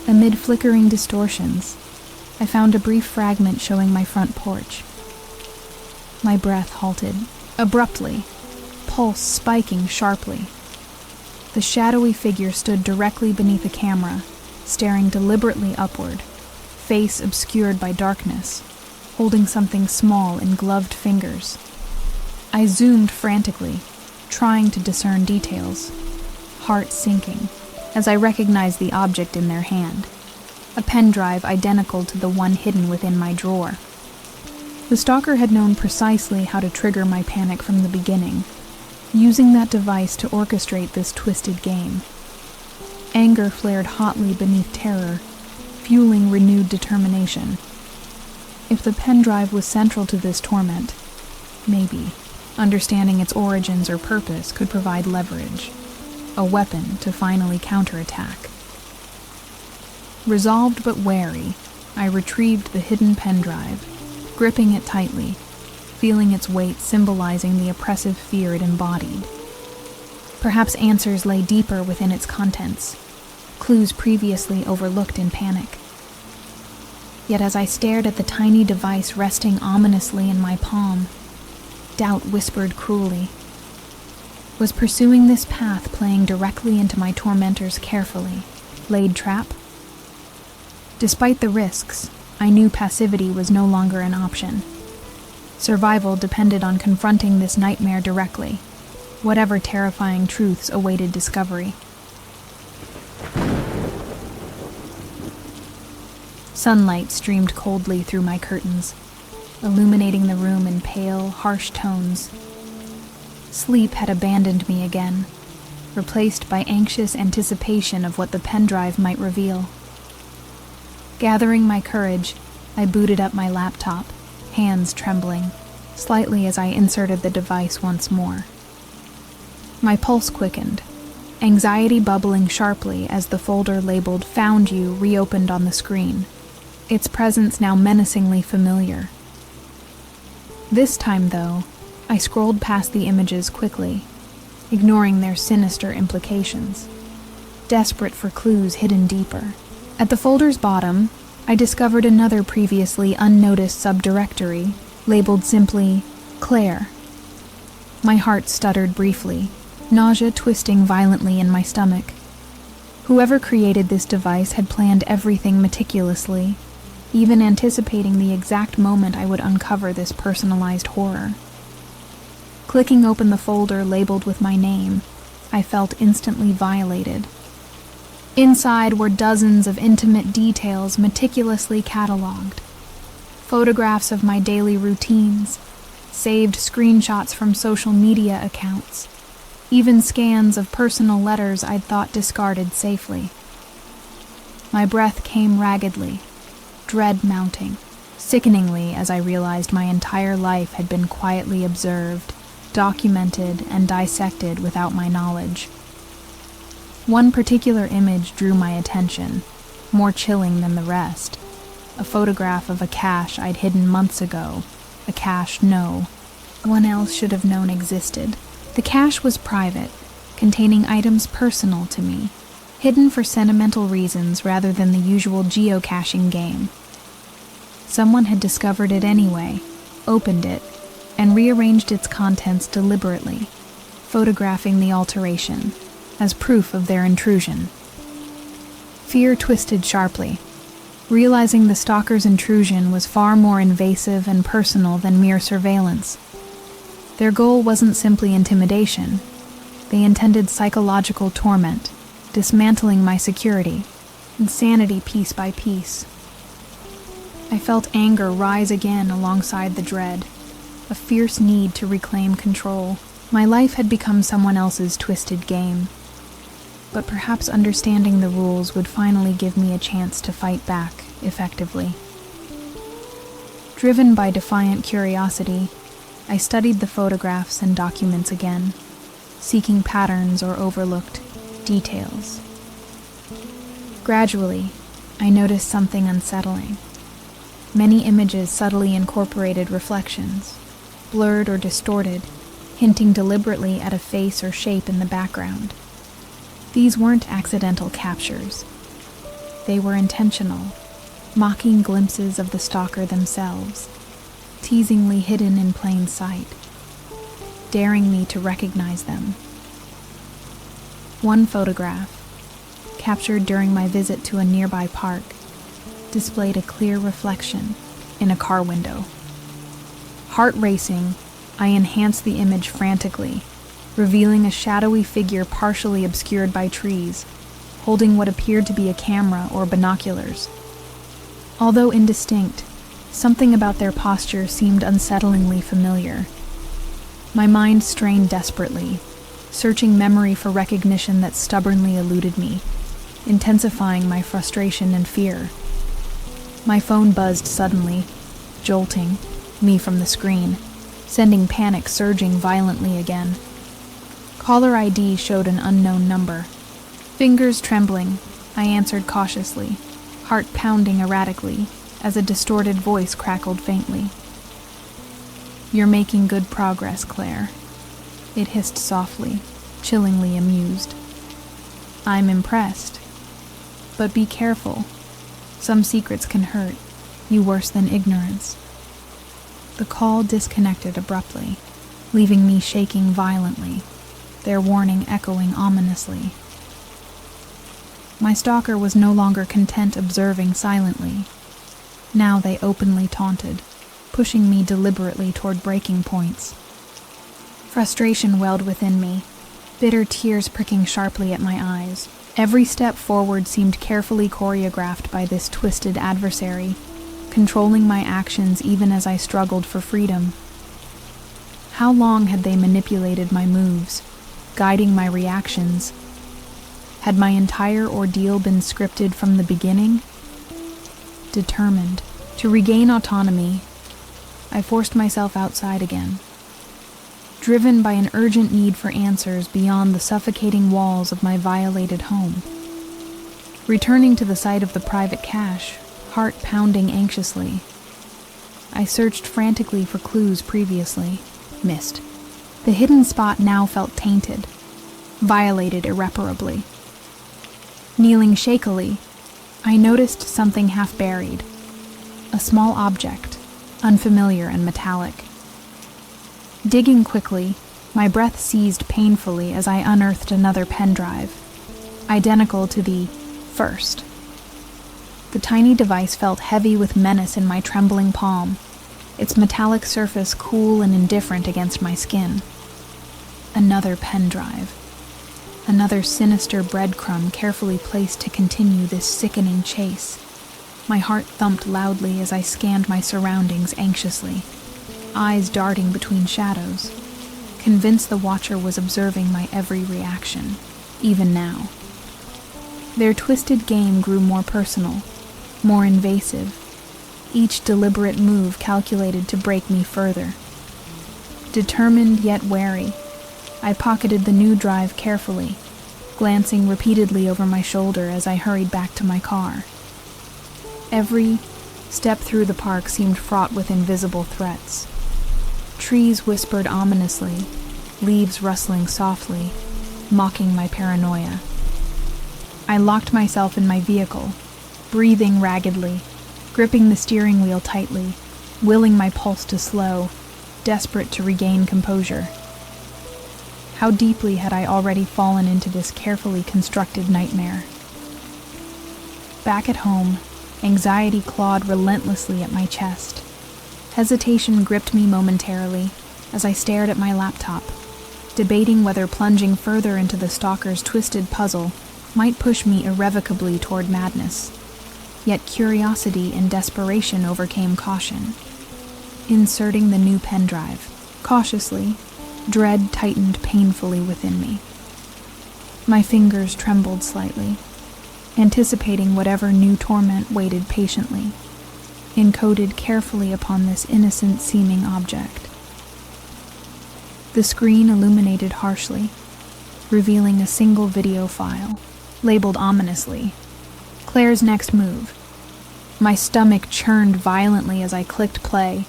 amid flickering distortions, I found a brief fragment showing my front porch. My breath halted, abruptly, pulse spiking sharply. The shadowy figure stood directly beneath a camera, staring deliberately upward, face obscured by darkness, holding something small in gloved fingers. I zoomed frantically, trying to discern details, heart sinking, as I recognized the object in their hand, a pen drive identical to the one hidden within my drawer. The stalker had known precisely how to trigger my panic from the beginning, using that device to orchestrate this twisted game. Anger flared hotly beneath terror, fueling renewed determination. If the pen drive was central to this torment, maybe understanding its origins or purpose could provide leverage, a weapon to finally counterattack. Resolved but wary, I retrieved the hidden pen drive, gripping it tightly, feeling its weight symbolizing the oppressive fear it embodied. Perhaps answers lay deeper within its contents, clues previously overlooked in panic. Yet as I stared at the tiny device resting ominously in my palm, doubt whispered cruelly. Was pursuing this path playing directly into my tormentor's carefully laid trap? Despite the risks, I knew passivity was no longer an option. Survival depended on confronting this nightmare directly, whatever terrifying truths awaited discovery. Sunlight streamed coldly through my curtains, illuminating the room in pale, harsh tones. Sleep had abandoned me again, replaced by anxious anticipation of what the pen drive might reveal. Gathering my courage, I booted up my laptop, hands trembling, slightly as I inserted the device once more. My pulse quickened, anxiety bubbling sharply as the folder labeled "Found You" reopened on the screen, its presence now menacingly familiar. This time, though, I scrolled past the images quickly, ignoring their sinister implications, desperate for clues hidden deeper. At the folder's bottom, I discovered another previously unnoticed subdirectory, labeled simply "Claire." My heart stuttered briefly, nausea twisting violently in my stomach. Whoever created this device had planned everything meticulously, even anticipating the exact moment I would uncover this personalized horror. Clicking open the folder labeled with my name, I felt instantly violated. Inside were dozens of intimate details meticulously cataloged. Photographs of my daily routines, saved screenshots from social media accounts, even scans of personal letters I'd thought discarded safely. My breath came raggedly, dread mounting, sickeningly as I realized my entire life had been quietly observed, documented, and dissected without my knowledge. One particular image drew my attention, more chilling than the rest. A photograph of a cache I'd hidden months ago, a cache no one else should have known existed. The cache was private, containing items personal to me, hidden for sentimental reasons rather than the usual geocaching game. Someone had discovered it anyway, opened it, and rearranged its contents deliberately, photographing the alteration as proof of their intrusion. Fear twisted sharply, realizing the stalker's intrusion was far more invasive and personal than mere surveillance. Their goal wasn't simply intimidation. They intended psychological torment, dismantling my security, insanity piece by piece. I felt anger rise again alongside the dread, a fierce need to reclaim control. My life had become someone else's twisted game. But perhaps understanding the rules would finally give me a chance to fight back effectively. Driven by defiant curiosity, I studied the photographs and documents again, seeking patterns or overlooked details. Gradually, I noticed something unsettling. Many images subtly incorporated reflections, blurred or distorted, hinting deliberately at a face or shape in the background. These weren't accidental captures. They were intentional, mocking glimpses of the stalker themselves, teasingly hidden in plain sight, daring me to recognize them. One photograph, captured during my visit to a nearby park, displayed a clear reflection in a car window. Heart racing, I enhanced the image frantically, revealing a shadowy figure partially obscured by trees, holding what appeared to be a camera or binoculars. Although indistinct, something about their posture seemed unsettlingly familiar. My mind strained desperately, searching memory for recognition that stubbornly eluded me, intensifying my frustration and fear. My phone buzzed suddenly, jolting me from the screen, sending panic surging violently again. Caller ID showed an unknown number. Fingers trembling, I answered cautiously, heart pounding erratically, as a distorted voice crackled faintly. "You're making good progress, Claire," it hissed softly, chillingly amused. "I'm impressed. But be careful. Some secrets can hurt you worse than ignorance." The call disconnected abruptly, leaving me shaking violently, their warning echoing ominously. My stalker was no longer content observing silently. Now they openly taunted, pushing me deliberately toward breaking points. Frustration welled within me, bitter tears pricking sharply at my eyes. Every step forward seemed carefully choreographed by this twisted adversary, controlling my actions even as I struggled for freedom. How long had they manipulated my moves, guiding my reactions. Had my entire ordeal been scripted from the beginning? Determined to regain autonomy, I forced myself outside again, driven by an urgent need for answers beyond the suffocating walls of my violated home. Returning to the site of the private cache, heart pounding anxiously, I searched frantically for clues previously missed. The hidden spot now felt tainted, violated irreparably. Kneeling shakily, I noticed something half buried, a small object, unfamiliar and metallic. Digging quickly, my breath seized painfully as I unearthed another pen drive, identical to the first. The tiny device felt heavy with menace in my trembling palm, its metallic surface cool and indifferent against my skin. Another pen drive. Another sinister breadcrumb carefully placed to continue this sickening chase. My heart thumped loudly as I scanned my surroundings anxiously, eyes darting between shadows, convinced the watcher was observing my every reaction, even now. Their twisted game grew more personal, more invasive, each deliberate move calculated to break me further. Determined yet wary, I pocketed the new drive carefully, glancing repeatedly over my shoulder as I hurried back to my car. Every step through the park seemed fraught with invisible threats. Trees whispered ominously, leaves rustling softly, mocking my paranoia. I locked myself in my vehicle, breathing raggedly, gripping the steering wheel tightly, willing my pulse to slow, desperate to regain composure. How deeply had I already fallen into this carefully constructed nightmare? Back at home, anxiety clawed relentlessly at my chest. Hesitation gripped me momentarily as I stared at my laptop, debating whether plunging further into the stalker's twisted puzzle might push me irrevocably toward madness. Yet curiosity and desperation overcame caution. Inserting the new pen drive, cautiously, dread tightened painfully within me. My fingers trembled slightly, anticipating whatever new torment waited patiently, encoded carefully upon this innocent-seeming object. The screen illuminated harshly, revealing a single video file, labeled ominously, Claire's next move. My stomach churned violently as I clicked play,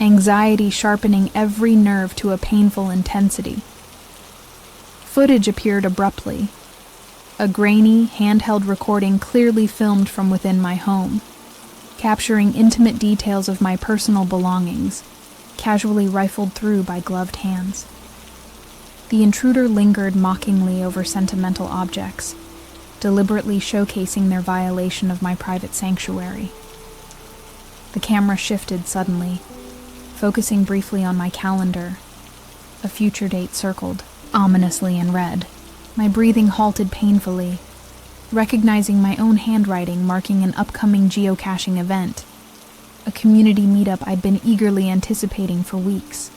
anxiety sharpening every nerve to a painful intensity. Footage appeared abruptly, a grainy, handheld recording clearly filmed from within my home, capturing intimate details of my personal belongings, casually rifled through by gloved hands. The intruder lingered mockingly over sentimental objects, deliberately showcasing their violation of my private sanctuary. The camera shifted suddenly, focusing briefly on my calendar. A future date circled, ominously in red. My breathing halted painfully, recognizing my own handwriting marking an upcoming geocaching event, a community meetup I'd been eagerly anticipating for weeks.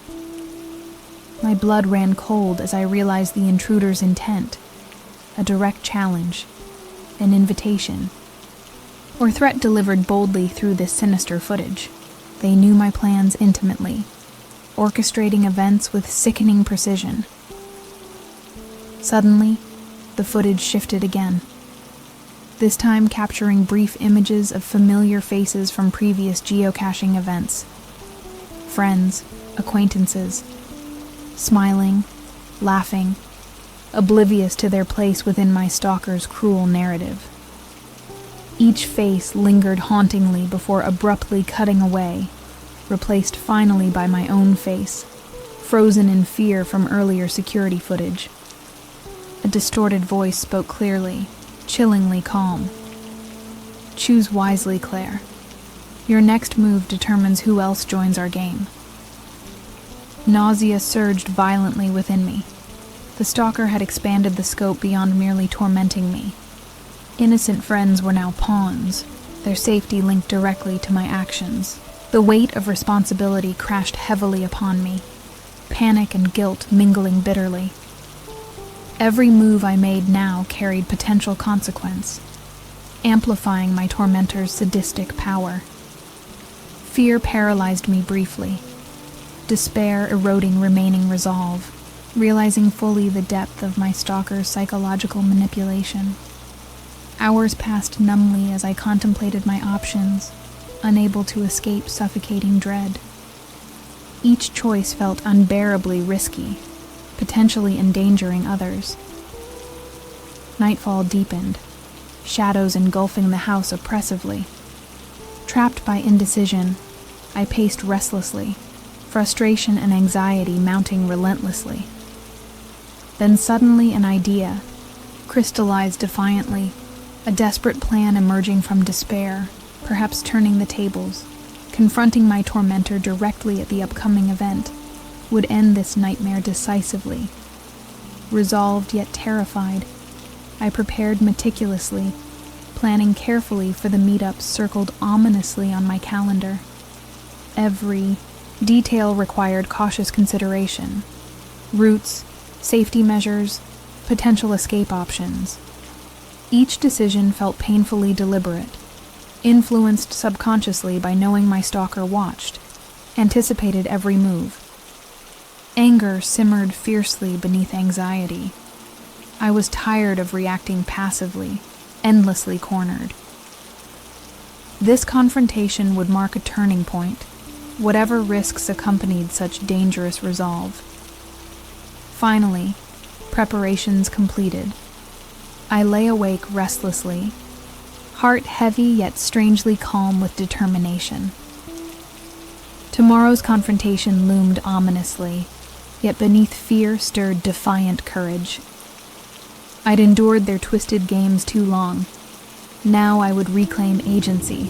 My blood ran cold as I realized the intruder's intent, a direct challenge, an invitation, or threat delivered boldly through this sinister footage. They knew my plans intimately, orchestrating events with sickening precision. Suddenly, the footage shifted again, this time capturing brief images of familiar faces from previous geocaching events. Friends, acquaintances, smiling, laughing, oblivious to their place within my stalker's cruel narrative. Each face lingered hauntingly before abruptly cutting away, replaced finally by my own face, frozen in fear from earlier security footage. A distorted voice spoke clearly, chillingly calm. Choose wisely, Claire. Your next move determines who else joins our game. Nausea surged violently within me. The stalker had expanded the scope beyond merely tormenting me. Innocent friends were now pawns, their safety linked directly to my actions. The weight of responsibility crashed heavily upon me, panic and guilt mingling bitterly. Every move I made now carried potential consequence, amplifying my tormentor's sadistic power. Fear paralyzed me briefly, despair eroding remaining resolve, realizing fully the depth of my stalker's psychological manipulation. Hours passed numbly as I contemplated my options, unable to escape suffocating dread. Each choice felt unbearably risky, potentially endangering others. Nightfall deepened, shadows engulfing the house oppressively. Trapped by indecision, I paced restlessly, frustration and anxiety mounting relentlessly. Then suddenly an idea crystallized defiantly, a desperate plan emerging from despair, perhaps turning the tables, confronting my tormentor directly at the upcoming event, would end this nightmare decisively. Resolved yet terrified, I prepared meticulously, planning carefully for the meetups circled ominously on my calendar. Every detail required cautious consideration. Routes, safety measures, potential escape options. Each decision felt painfully deliberate, influenced subconsciously by knowing my stalker watched, anticipated every move. Anger simmered fiercely beneath anxiety. I was tired of reacting passively, endlessly cornered. This confrontation would mark a turning point, whatever risks accompanied such dangerous resolve. Finally, preparations completed, I lay awake restlessly, heart heavy yet strangely calm with determination. Tomorrow's confrontation loomed ominously, yet beneath fear stirred defiant courage. I'd endured their twisted games too long. Now I would reclaim agency,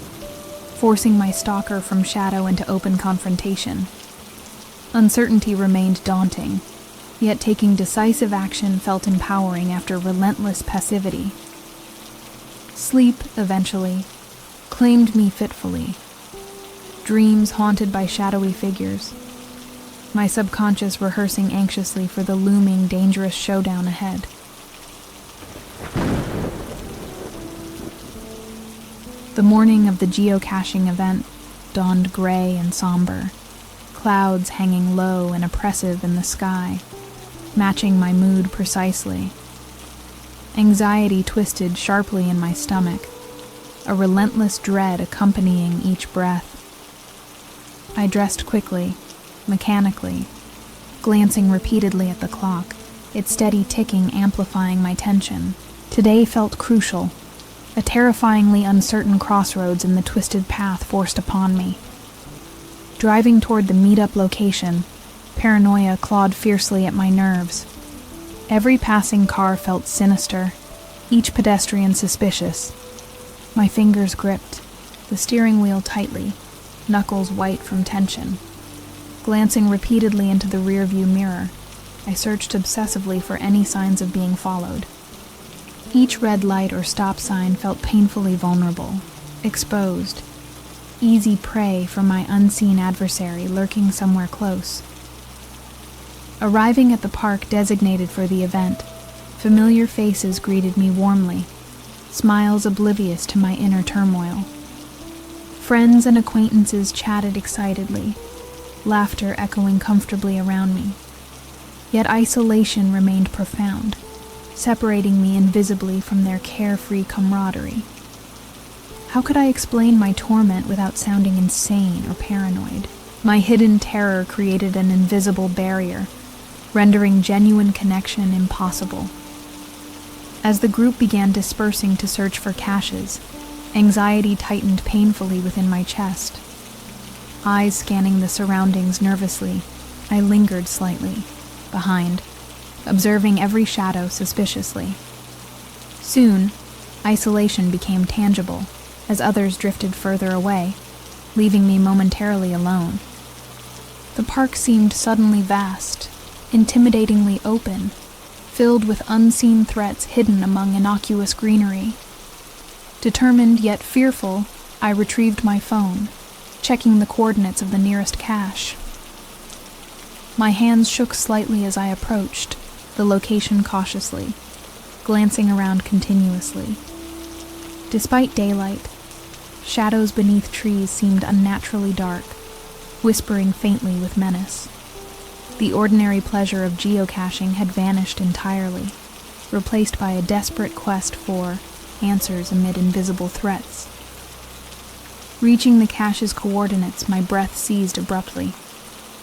forcing my stalker from shadow into open confrontation. Uncertainty remained daunting, yet taking decisive action felt empowering after relentless passivity. Sleep, eventually, claimed me fitfully. Dreams haunted by shadowy figures, my subconscious rehearsing anxiously for the looming, dangerous showdown ahead. The morning of the geocaching event dawned gray and somber, clouds hanging low and oppressive in the sky, matching my mood precisely. Anxiety twisted sharply in my stomach, a relentless dread accompanying each breath. I dressed quickly, mechanically, glancing repeatedly at the clock, its steady ticking amplifying my tension. Today felt crucial, a terrifyingly uncertain crossroads in the twisted path forced upon me. Driving toward the meetup location, paranoia clawed fiercely at my nerves. Every passing car felt sinister, each pedestrian suspicious. My fingers gripped the steering wheel tightly, knuckles white from tension. Glancing repeatedly into the rearview mirror, I searched obsessively for any signs of being followed. Each red light or stop sign felt painfully vulnerable, exposed, easy prey for my unseen adversary lurking somewhere close. Arriving at the park designated for the event, familiar faces greeted me warmly, smiles oblivious to my inner turmoil. Friends and acquaintances chatted excitedly, laughter echoing comfortably around me. Yet isolation remained profound, separating me invisibly from their carefree camaraderie. How could I explain my torment without sounding insane or paranoid? My hidden terror created an invisible barrier, rendering genuine connection impossible. As the group began dispersing to search for caches, anxiety tightened painfully within my chest. Eyes scanning the surroundings nervously, I lingered slightly, behind, observing every shadow suspiciously. Soon, isolation became tangible, as others drifted further away, leaving me momentarily alone. The park seemed suddenly vast, intimidatingly open, filled with unseen threats hidden among innocuous greenery. Determined yet fearful, I retrieved my phone, checking the coordinates of the nearest cache. My hands shook slightly as I approached, the location cautiously, glancing around continuously. Despite daylight, shadows beneath trees seemed unnaturally dark, whispering faintly with menace. The ordinary pleasure of geocaching had vanished entirely, replaced by a desperate quest for answers amid invisible threats. Reaching the cache's coordinates, my breath seized abruptly.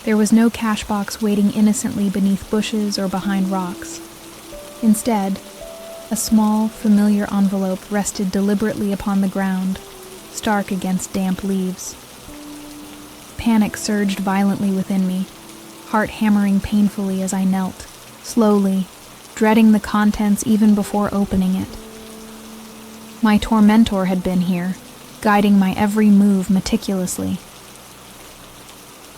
There was no cache box waiting innocently beneath bushes or behind rocks. Instead, a small, familiar envelope rested deliberately upon the ground, stark against damp leaves. Panic surged violently within me, heart hammering painfully as I knelt, slowly, dreading the contents even before opening it. My tormentor had been here, guiding my every move meticulously.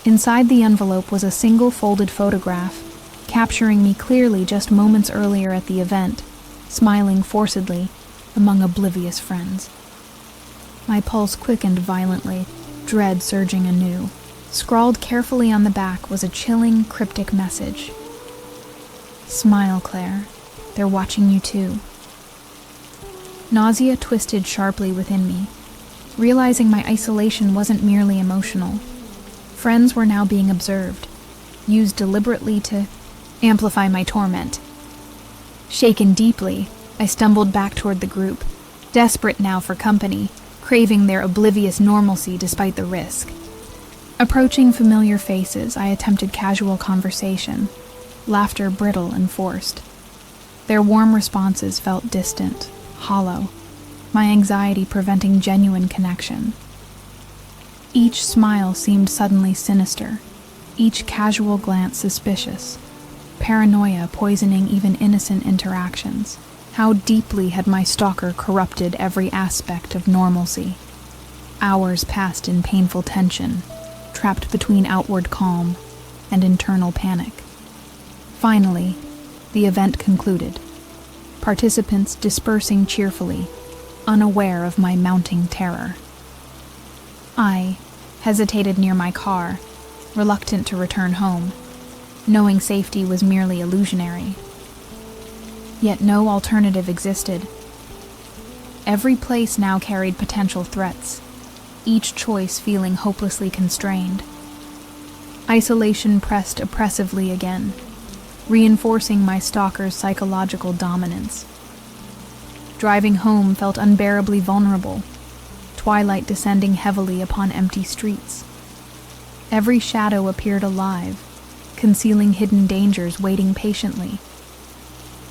Inside the envelope was a single folded photograph, capturing me clearly just moments earlier at the event, smiling forcedly among oblivious friends. My pulse quickened violently, dread surging anew. Scrawled carefully on the back was a chilling, cryptic message. "Smile, Claire. They're watching you too." Nausea twisted sharply within me, realizing my isolation wasn't merely emotional. Friends were now being observed, used deliberately to amplify my torment. Shaken deeply, I stumbled back toward the group, desperate now for company, craving their oblivious normalcy despite the risk. Approaching familiar faces, I attempted casual conversation, laughter brittle and forced. Their warm responses felt distant, hollow, my anxiety preventing genuine connection. Each smile seemed suddenly sinister, each casual glance suspicious, paranoia poisoning even innocent interactions. How deeply had my stalker corrupted every aspect of normalcy? Hours passed in painful tension, trapped between outward calm and internal panic. Finally, the event concluded, participants dispersing cheerfully, unaware of my mounting terror. I hesitated near my car, reluctant to return home, knowing safety was merely illusionary. Yet no alternative existed. Every place now carried potential threats, each choice feeling hopelessly constrained. Isolation pressed oppressively again, reinforcing my stalker's psychological dominance. Driving home felt unbearably vulnerable, twilight descending heavily upon empty streets. Every shadow appeared alive, concealing hidden dangers waiting patiently.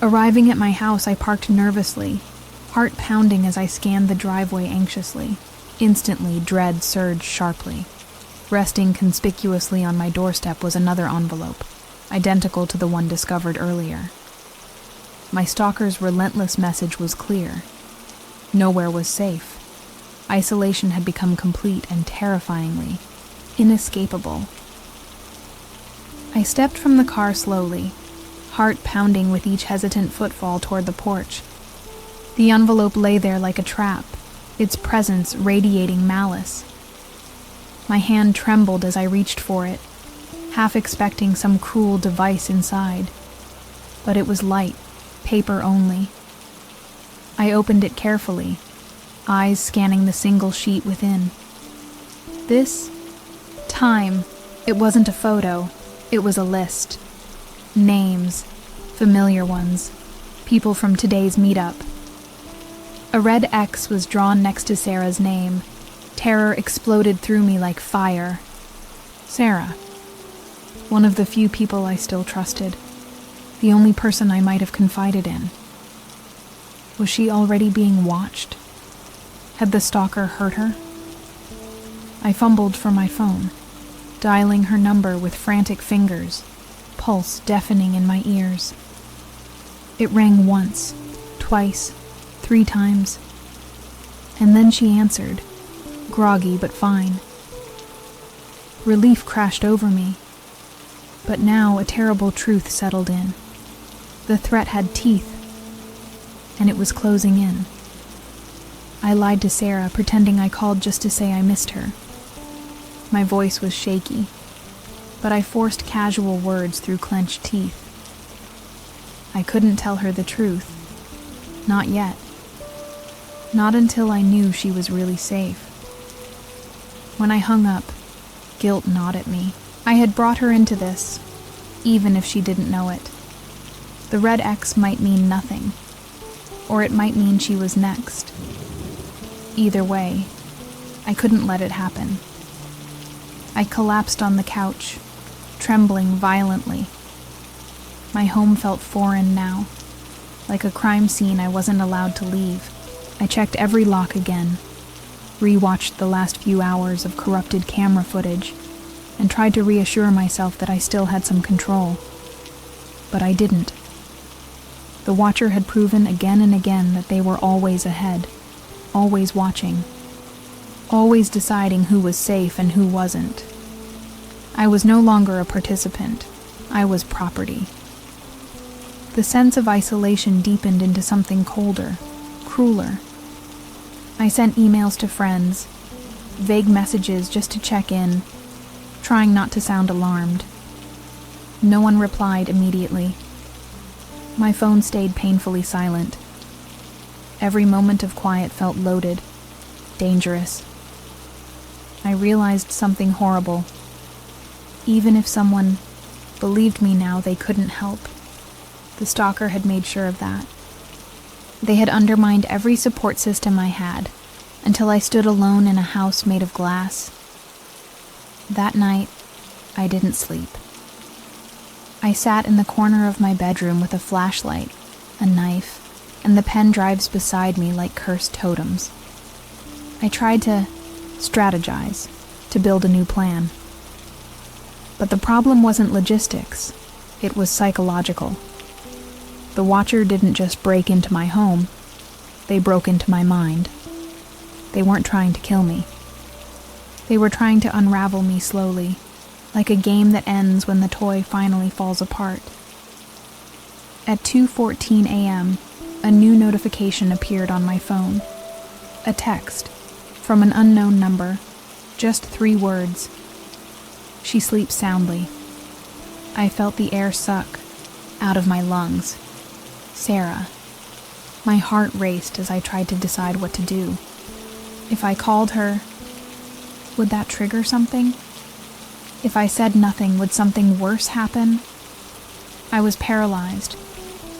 Arriving at my house, I parked nervously, heart pounding as I scanned the driveway anxiously. Instantly, dread surged sharply. Resting conspicuously on my doorstep was another envelope, identical to the one discovered earlier. My stalker's relentless message was clear. Nowhere was safe. Isolation had become complete and terrifyingly inescapable. I stepped from the car slowly, heart pounding with each hesitant footfall toward the porch. The envelope lay there like a trap, its presence radiating malice. My hand trembled as I reached for it, half expecting some cruel device inside. But it was light, paper only. I opened it carefully, eyes scanning the single sheet within. This time, it wasn't a photo, it was a list. Names, familiar ones, people from today's meetup. A red X was drawn next to Sarah's name. Terror exploded through me like fire. Sarah. One of the few people I still trusted. The only person I might have confided in. Was she already being watched? Had the stalker hurt her? I fumbled for my phone, dialing her number with frantic fingers, pulse deafening in my ears. It rang once, twice, 3 times. And then she answered, groggy but fine. Relief crashed over me. But now a terrible truth settled in. The threat had teeth, and it was closing in. I lied to Sarah, pretending I called just to say I missed her. My voice was shaky, but I forced casual words through clenched teeth. I couldn't tell her the truth. Not yet. Not until I knew she was really safe. When I hung up, guilt gnawed at me. I had brought her into this, even if she didn't know it. The red X might mean nothing, or it might mean she was next. Either way, I couldn't let it happen. I collapsed on the couch, trembling violently. My home felt foreign now, like a crime scene I wasn't allowed to leave. I checked every lock again, rewatched the last few hours of corrupted camera footage, and tried to reassure myself that I still had some control. But I didn't. The Watcher had proven again and again that they were always ahead, always watching, always deciding who was safe and who wasn't. I was no longer a participant. I was property. The sense of isolation deepened into something colder, crueler. I sent emails to friends, vague messages just to check in, trying not to sound alarmed. No one replied immediately. My phone stayed painfully silent. Every moment of quiet felt loaded, dangerous. I realized something horrible. Even if someone believed me now, they couldn't help. The stalker had made sure of that. They had undermined every support system I had, until I stood alone in a house made of glass. That night, I didn't sleep. I sat in the corner of my bedroom with a flashlight, a knife, and the pen drives beside me like cursed totems. I tried to strategize, to build a new plan. But the problem wasn't logistics, it was psychological. The Watcher didn't just break into my home, they broke into my mind. They weren't trying to kill me. They were trying to unravel me slowly, like a game that ends when the toy finally falls apart. At 2:14 a.m., a new notification appeared on my phone. A text, from an unknown number, just 3 words. She sleeps soundly. I felt the air suck out of my lungs. Sarah. My heart raced as I tried to decide what to do. If I called her, would that trigger something? If I said nothing, would something worse happen? I was paralyzed,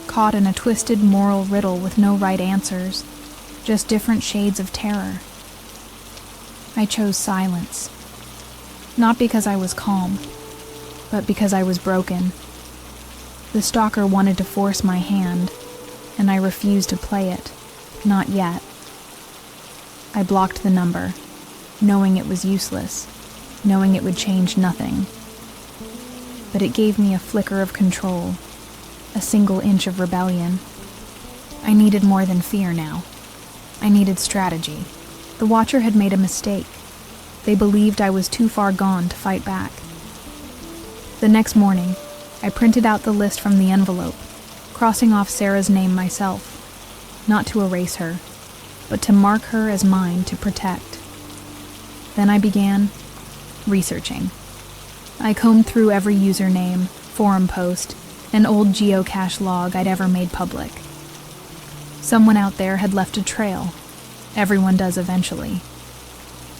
caught in a twisted moral riddle with no right answers, just different shades of terror. I chose silence. Not because I was calm, but because I was broken. The stalker wanted to force my hand, and I refused to play it. Not yet. I blocked the number, knowing it was useless, knowing it would change nothing. But it gave me a flicker of control, a single inch of rebellion. I needed more than fear now. I needed strategy. The Watcher had made a mistake. They believed I was too far gone to fight back. The next morning, I printed out the list from the envelope, crossing off Sarah's name myself, not to erase her, but to mark her as mine to protect. Then I began researching. I combed through every username, forum post, and old geocache log I'd ever made public. Someone out there had left a trail. Everyone does eventually.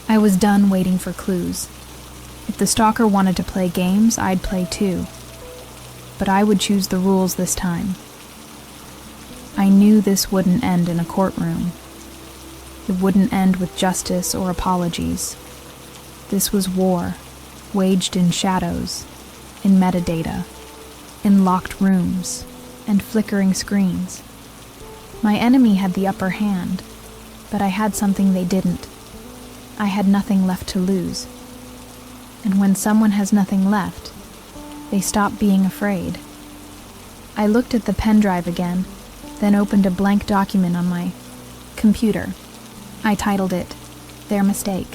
I was done waiting for clues. If the stalker wanted to play games, I'd play too. But I would choose the rules this time. I knew this wouldn't end in a courtroom. It wouldn't end with justice or apologies. This was war, waged in shadows, in metadata, in locked rooms, and flickering screens. My enemy had the upper hand, but I had something they didn't. I had nothing left to lose. And when someone has nothing left, they stop being afraid. I looked at the pen drive again, then opened a blank document on my computer. I titled it, Their Mistake.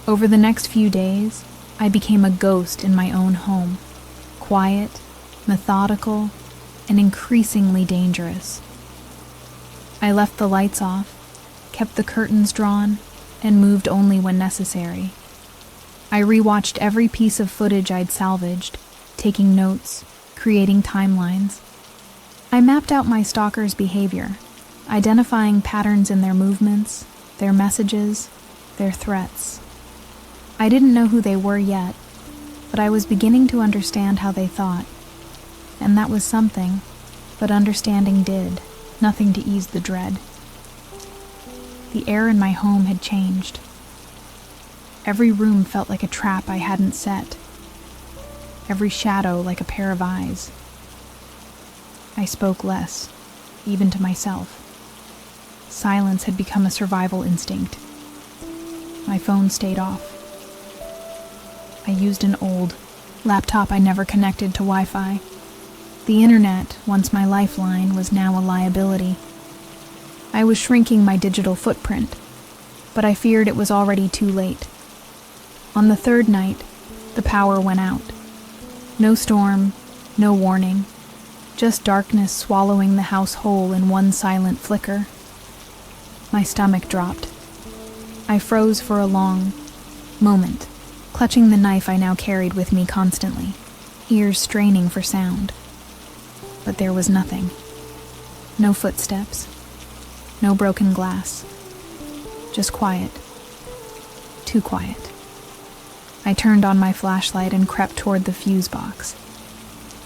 Over the next few days, I became a ghost in my own home, quiet, methodical, and increasingly dangerous. I left the lights off, kept the curtains drawn, and moved only when necessary. I rewatched every piece of footage I'd salvaged, taking notes, creating timelines. I mapped out my stalker's behavior, identifying patterns in their movements, their messages, their threats. I didn't know who they were yet, but I was beginning to understand how they thought. And that was something, but understanding did nothing to ease the dread. The air in my home had changed. Every room felt like a trap I hadn't set. Every shadow like a pair of eyes. I spoke less, even to myself. Silence had become a survival instinct. My phone stayed off. I used an old laptop I never connected to Wi-Fi. The internet, once my lifeline, was now a liability. I was shrinking my digital footprint, but I feared it was already too late. On the third night, the power went out. No storm, no warning, just darkness swallowing the house whole in one silent flicker. My stomach dropped. I froze for a long moment, clutching the knife I now carried with me constantly, ears straining for sound. But there was nothing. No footsteps. No broken glass. Just quiet. Too quiet. I turned on my flashlight and crept toward the fuse box,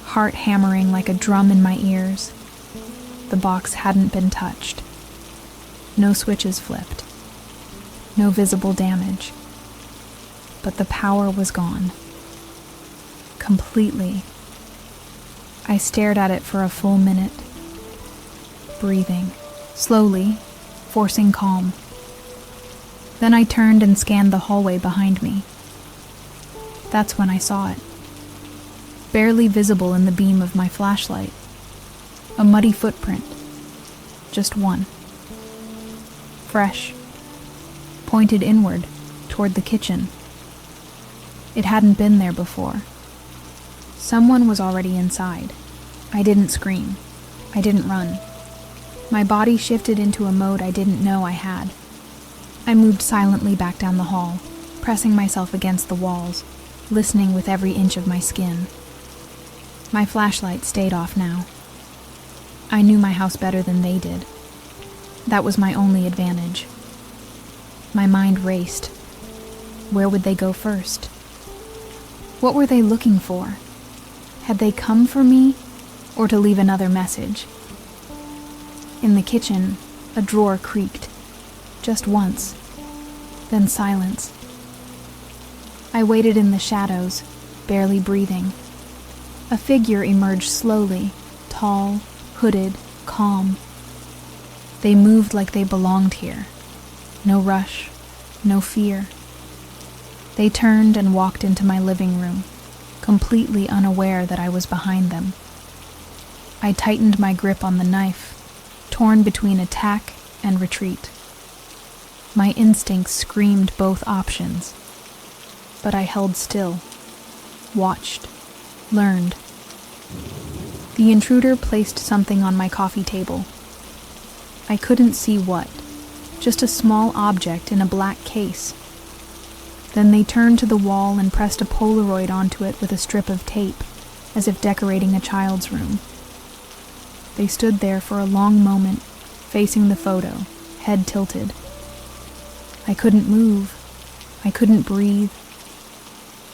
heart hammering like a drum in my ears. The box hadn't been touched. No switches flipped. No visible damage. But the power was gone. Completely. I stared at it for a full minute, breathing, slowly, forcing calm. Then I turned and scanned the hallway behind me. That's when I saw it. Barely visible in the beam of my flashlight. A muddy footprint. Just one. Fresh. Pointed inward, toward the kitchen. It hadn't been there before. Someone was already inside. I didn't scream. I didn't run. My body shifted into a mode I didn't know I had. I moved silently back down the hall, pressing myself against the walls, listening with every inch of my skin. My flashlight stayed off now. I knew my house better than they did. That was my only advantage. My mind raced. Where would they go first? What were they looking for? Had they come for me, or to leave another message? In the kitchen, a drawer creaked. Just once. Then silence. I waited in the shadows, barely breathing. A figure emerged slowly, tall, hooded, calm. They moved like they belonged here. No rush, no fear. They turned and walked into my living room, completely unaware that I was behind them. I tightened my grip on the knife, torn between attack and retreat. My instincts screamed both options, but I held still, watched, learned. The intruder placed something on my coffee table. I couldn't see what, just a small object in a black case. Then they turned to the wall and pressed a Polaroid onto it with a strip of tape, as if decorating a child's room. They stood there for a long moment, facing the photo, head tilted. I couldn't move. I couldn't breathe.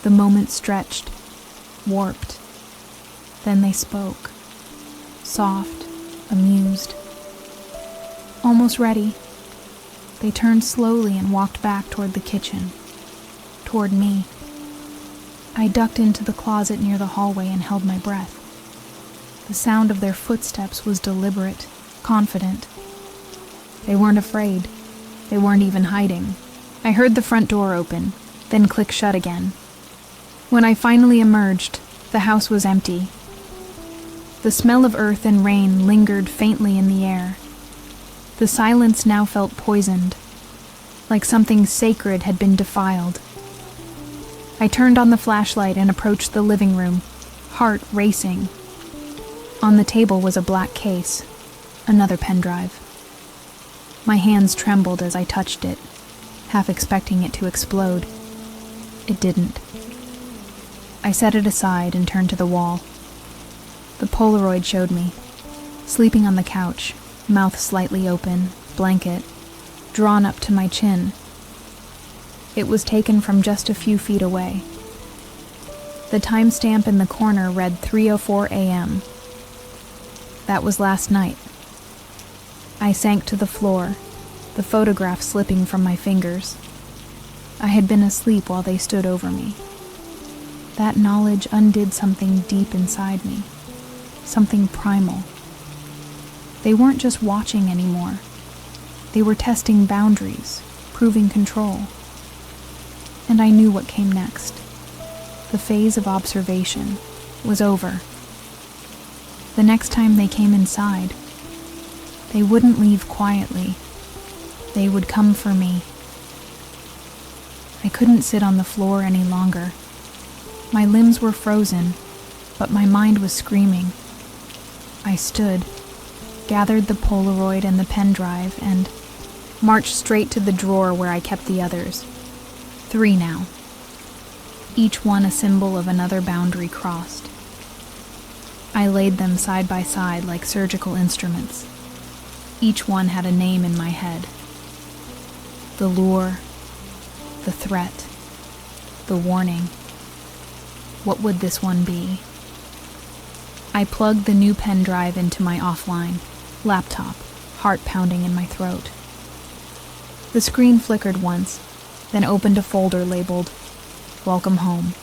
The moment stretched, warped. Then they spoke, soft, amused. Almost ready. They turned slowly and walked back toward the kitchen. Toward me. I ducked into the closet near the hallway and held my breath. The sound of their footsteps was deliberate, confident. They weren't afraid. They weren't even hiding. I heard the front door open, then click shut again. When I finally emerged, the house was empty. The smell of earth and rain lingered faintly in the air. The silence now felt poisoned, like something sacred had been defiled. I turned on the flashlight and approached the living room, heart racing. On the table was a black case, another pen drive. My hands trembled as I touched it, half expecting it to explode. It didn't. I set it aside and turned to the wall. The Polaroid showed me, sleeping on the couch, mouth slightly open, blanket drawn up to my chin. It was taken from just a few feet away. The timestamp in the corner read 3:04 a.m. That was last night. I sank to the floor, the photograph slipping from my fingers. I had been asleep while they stood over me. That knowledge undid something deep inside me, something primal. They weren't just watching anymore. They were testing boundaries, proving control. And I knew what came next. The phase of observation was over. The next time they came inside, they wouldn't leave quietly. They would come for me. I couldn't sit on the floor any longer. My limbs were frozen, but my mind was screaming. I stood, gathered the Polaroid and the pen drive, and marched straight to the drawer where I kept the others. 3 now. Each one a symbol of another boundary crossed. I laid them side by side like surgical instruments. Each one had a name in my head. The lure, the threat, the warning. What would this one be? I plugged the new pen drive into my offline laptop, heart pounding in my throat. The screen flickered once, then opened a folder labeled Welcome Home.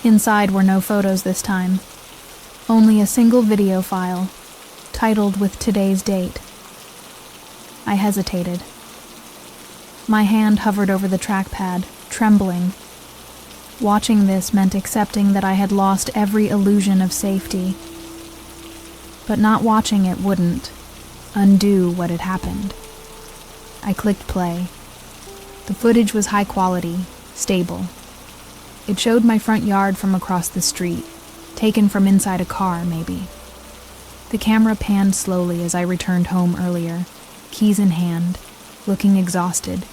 Inside were no photos this time, only a single video file, titled with today's date. I hesitated. My hand hovered over the trackpad, trembling. Watching this meant accepting that I had lost every illusion of safety. But not watching it wouldn't undo what had happened. I clicked play. The footage was high quality, stable. It showed my front yard from across the street, taken from inside a car, maybe. The camera panned slowly as I returned home earlier, keys in hand, looking exhausted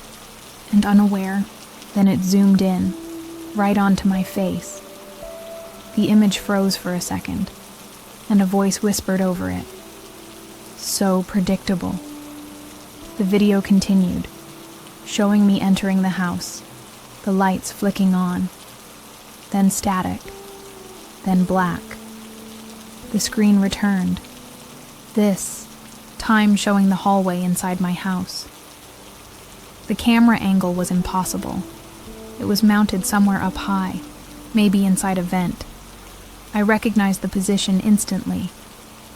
and unaware. Then it zoomed in, right onto my face. The image froze for a second, and a voice whispered over it. So predictable. The video continued, showing me entering the house, the lights flicking on, then static, then black. The screen returned. This time showing the hallway inside my house. The camera angle was impossible. It was mounted somewhere up high, maybe inside a vent. I recognized the position instantly.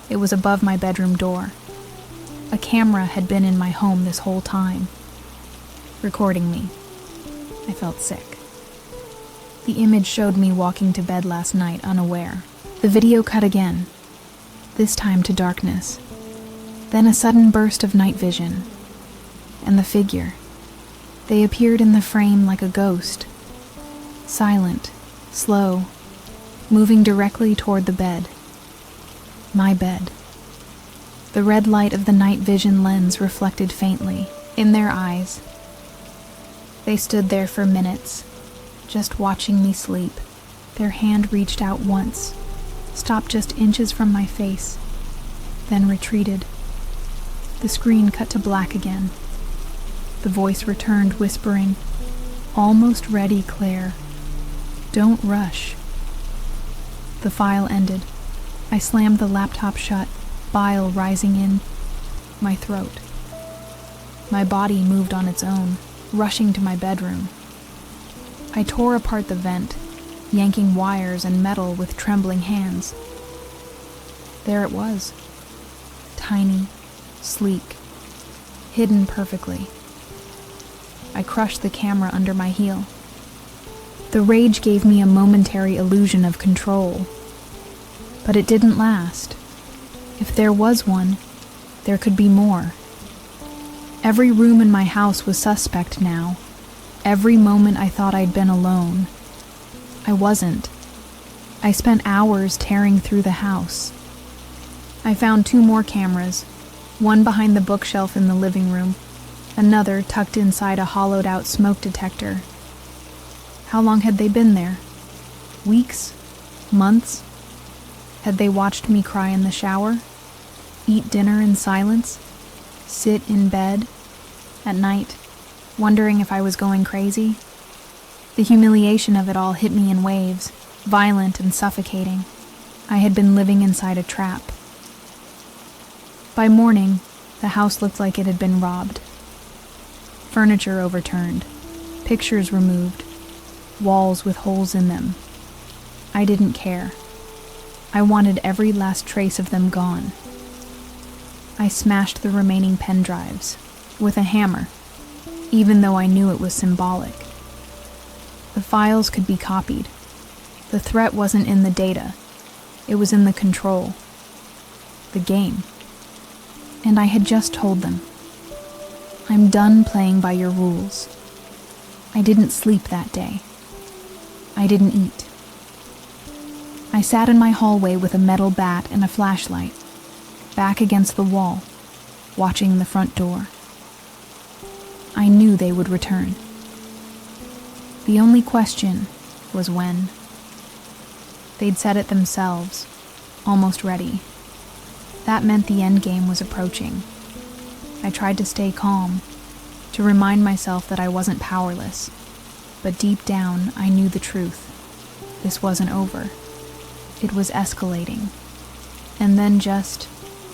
It was above my bedroom door. A camera had been in my home this whole time, recording me. I felt sick. The image showed me walking to bed last night unaware. The video cut again, this time to darkness. Then a sudden burst of night vision. And the figure. They appeared in the frame like a ghost. Silent, slow, moving directly toward the bed. My bed. The red light of the night vision lens reflected faintly in their eyes. They stood there for minutes, just watching me sleep. Their hand reached out once, stopped just inches from my face, then retreated. The screen cut to black again. The voice returned, whispering, "Almost ready, Claire. Don't rush." The file ended. I slammed the laptop shut, bile rising in my throat. My body moved on its own, rushing to my bedroom. I tore apart the vent, yanking wires and metal with trembling hands. There it was. Tiny, sleek, hidden perfectly. I crushed the camera under my heel. The rage gave me a momentary illusion of control. But it didn't last. If there was one, there could be more. Every room in my house was suspect now. Every moment I thought I'd been alone. I wasn't. I spent hours tearing through the house. I found 2 more cameras, one behind the bookshelf in the living room, another tucked inside a hollowed-out smoke detector. How long had they been there? Weeks? Months? Had they watched me cry in the shower? Eat dinner in silence? Sit in bed at night, wondering if I was going crazy? The humiliation of it all hit me in waves, violent and suffocating. I had been living inside a trap. By morning, the house looked like it had been robbed. Furniture overturned, pictures removed, walls with holes in them. I didn't care. I wanted every last trace of them gone. I smashed the remaining pen drives with a hammer, even though I knew it was symbolic. The files could be copied. The threat wasn't in the data. It was in the control. The game. And I had just told them, I'm done playing by your rules. I didn't sleep that day. I didn't eat. I sat in my hallway with a metal bat and a flashlight, back against the wall, watching the front door. I knew they would return. The only question was when. They'd said it themselves, almost ready. That meant the end game was approaching. I tried to stay calm, to remind myself that I wasn't powerless, but deep down I knew the truth. This wasn't over. It was escalating. And then just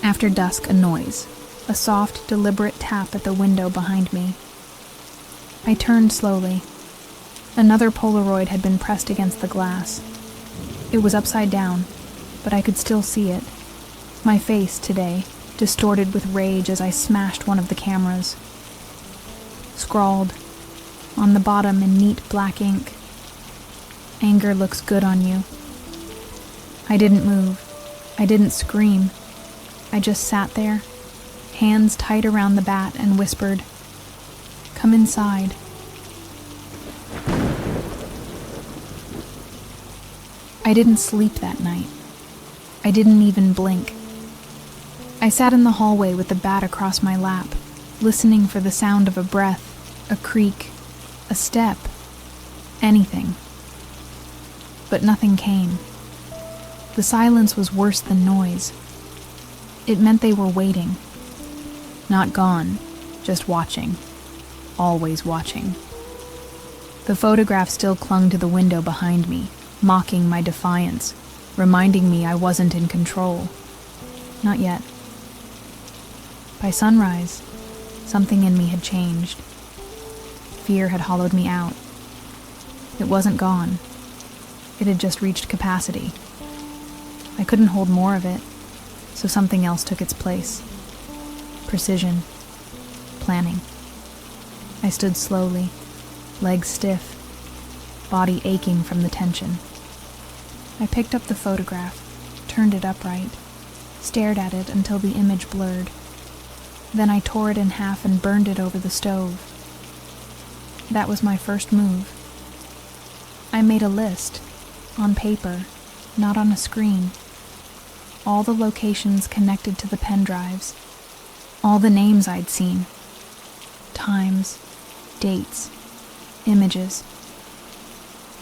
after dusk, a noise, a soft, deliberate tap at the window behind me. I turned slowly. Another Polaroid had been pressed against the glass. It was upside down, but I could still see it. My face today, distorted with rage as I smashed one of the cameras. Scrawled, on the bottom in neat black ink, "Anger looks good on you." I didn't move. I didn't scream. I just sat there, hands tight around the bat, and whispered, "Come inside." I didn't sleep that night. I didn't even blink. I sat in the hallway with the bat across my lap, listening for the sound of a breath, a creak, a step, anything. But nothing came. The silence was worse than noise. It meant they were waiting. Not gone, just watching. Always watching. The photograph still clung to the window behind me, mocking my defiance, reminding me I wasn't in control. Not yet. By sunrise, something in me had changed. Fear had hollowed me out. It wasn't gone. It had just reached capacity. I couldn't hold more of it, so something else took its place. Precision. Planning. I stood slowly, legs stiff, body aching from the tension. I picked up the photograph, turned it upright, stared at it until the image blurred. Then I tore it in half and burned it over the stove. That was my first move. I made a list, on paper, not on a screen. All the locations connected to the pen drives, all the names I'd seen, times, dates, images.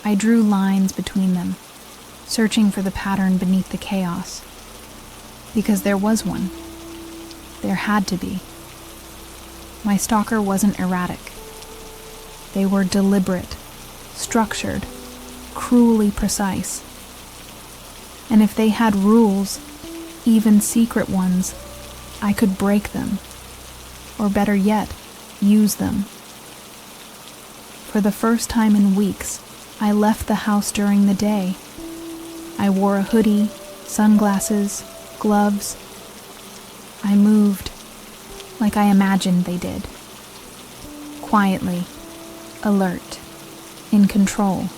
I drew lines between them, searching for the pattern beneath the chaos. Because there was one. There had to be. My stalker wasn't erratic. They were deliberate, structured, cruelly precise. And if they had rules, even secret ones, I could break them. Or better yet, use them. For the first time in weeks, I left the house during the day. I wore a hoodie, sunglasses, gloves. I moved, like I imagined they did. Quietly, alert, in control.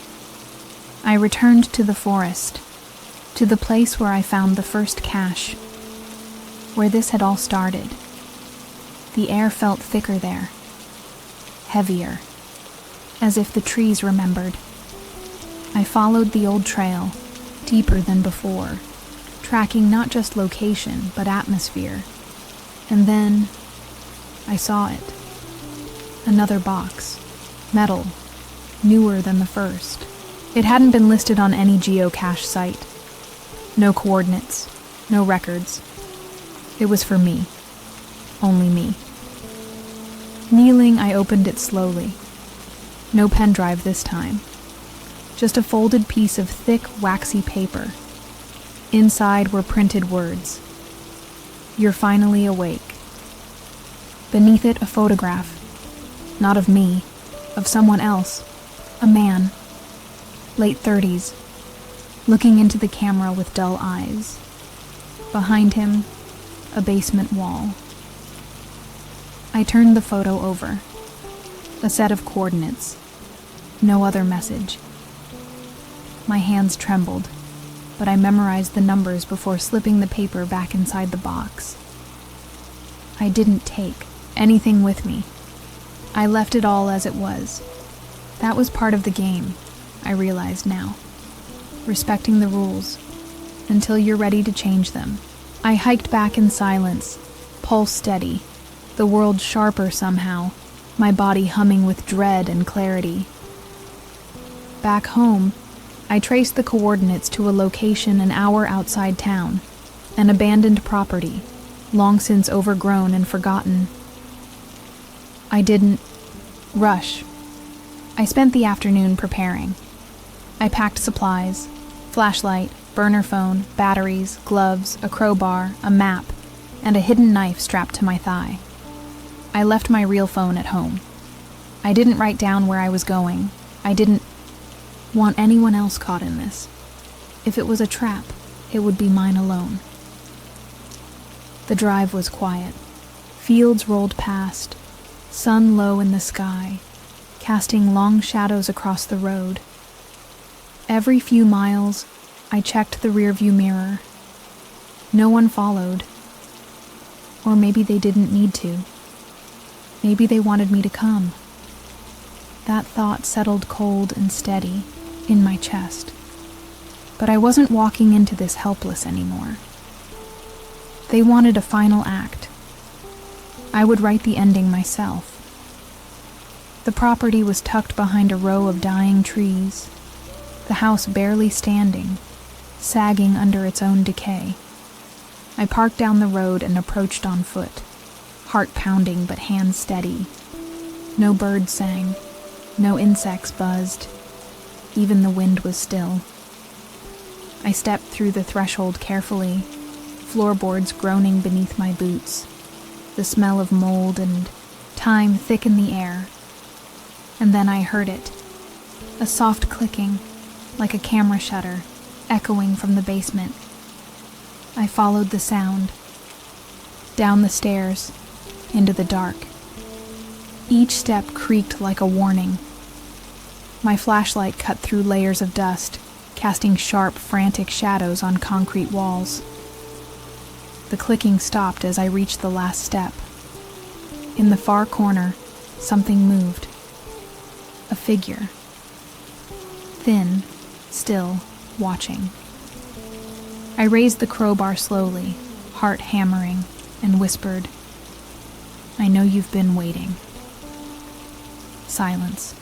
I returned to the forest, to the place where I found the first cache, where this had all started. The air felt thicker there, heavier, as if the trees remembered. I followed the old trail, deeper than before, tracking not just location, but atmosphere. And then I saw it. Another box, metal, newer than the first. It hadn't been listed on any geocache site. No coordinates, no records. It was for me. Only me. Kneeling, I opened it slowly. No pen drive this time. Just a folded piece of thick, waxy paper. Inside were printed words. "You're finally awake." Beneath it, a photograph. Not of me, of someone else. A man. Late 30s. Looking into the camera with dull eyes. Behind him, a basement wall. I turned the photo over. A set of coordinates. No other message. My hands trembled, but I memorized the numbers before slipping the paper back inside the box. I didn't take anything with me. I left it all as it was. That was part of the game, I realized now. Respecting the rules, until you're ready to change them. I hiked back in silence, pulse steady, the world sharper somehow, my body humming with dread and clarity. Back home, I traced the coordinates to a location an hour outside town, an abandoned property, long since overgrown and forgotten. I didn't rush. I spent the afternoon preparing. I packed supplies, flashlight, burner phone, batteries, gloves, a crowbar, a map, and a hidden knife strapped to my thigh. I left my real phone at home. I didn't write down where I was going. I didn't want anyone else caught in this. If it was a trap, it would be mine alone. The drive was quiet. Fields rolled past, sun low in the sky, casting long shadows across the road. Every few miles, I checked the rearview mirror. No one followed. Or maybe they didn't need to. Maybe they wanted me to come. That thought settled cold and steady in my chest. But I wasn't walking into this helpless anymore. They wanted a final act. I would write the ending myself. The property was tucked behind a row of dying trees, the house barely standing, sagging under its own decay. I parked down the road and approached on foot, heart pounding but hands steady. No birds sang, no insects buzzed. Even the wind was still. I stepped through the threshold carefully, floorboards groaning beneath my boots, the smell of mold and time thick in the air. And then I heard it, a soft clicking, like a camera shutter, echoing from the basement. I followed the sound, down the stairs, into the dark. Each step creaked like a warning. My flashlight cut through layers of dust, casting sharp, frantic shadows on concrete walls. The clicking stopped as I reached the last step. In the far corner, something moved. A figure. Thin, still, watching. I raised the crowbar slowly, heart hammering, and whispered, "I know you've been waiting." Silence.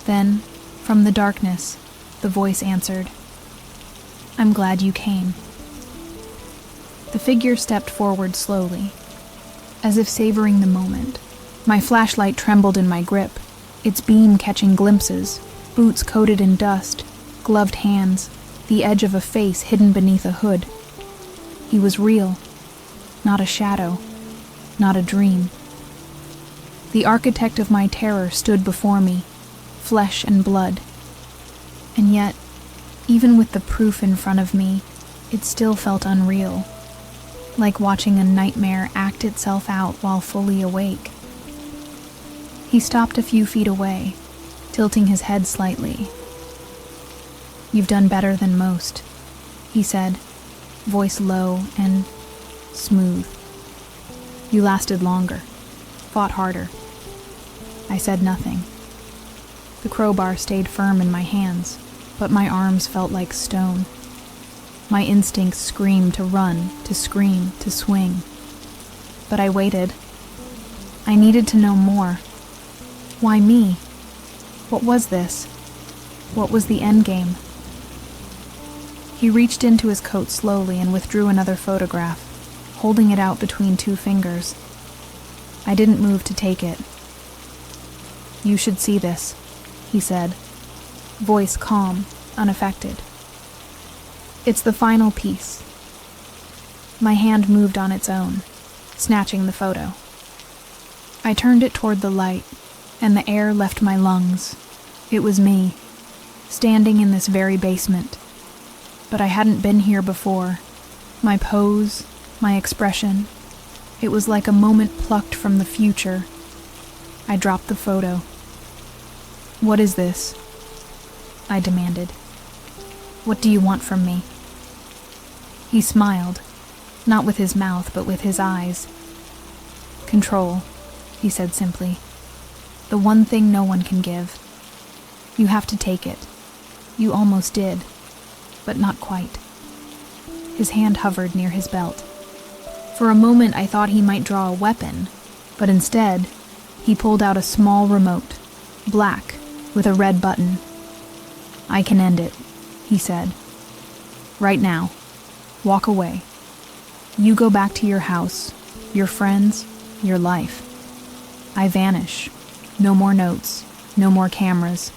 Then, from the darkness, the voice answered, "I'm glad you came." The figure stepped forward slowly, as if savoring the moment. My flashlight trembled in my grip, its beam catching glimpses, boots coated in dust, gloved hands, the edge of a face hidden beneath a hood. He was real, not a shadow, not a dream. The architect of my terror stood before me, flesh and blood. And yet, even with the proof in front of me, it still felt unreal, like watching a nightmare act itself out while fully awake. He stopped a few feet away, tilting his head slightly. "You've done better than most," he said, voice low and smooth. "You lasted longer, fought harder." I said nothing. The crowbar stayed firm in my hands, but my arms felt like stone. My instincts screamed to run, to scream, to swing. But I waited. I needed to know more. Why me? What was this? What was the endgame? He reached into his coat slowly and withdrew another photograph, holding it out between 2 fingers. I didn't move to take it. "You should see this," he said, voice calm, unaffected. "It's the final piece." My hand moved on its own, snatching the photo. I turned it toward the light, and the air left my lungs. It was me, standing in this very basement. But I hadn't been here before. My pose, my expression, it was like a moment plucked from the future. I dropped the photo. "What is this?" I demanded. "What do you want from me?" He smiled, not with his mouth, but with his eyes. "Control," he said simply. "The one thing no one can give. You have to take it. You almost did, but not quite." His hand hovered near his belt. For a moment I thought he might draw a weapon, but instead, he pulled out a small remote, black, with a red button. "I can end it," he said. "Right now. Walk away. You go back to your house, your friends, your life. I vanish. No more notes, no more cameras.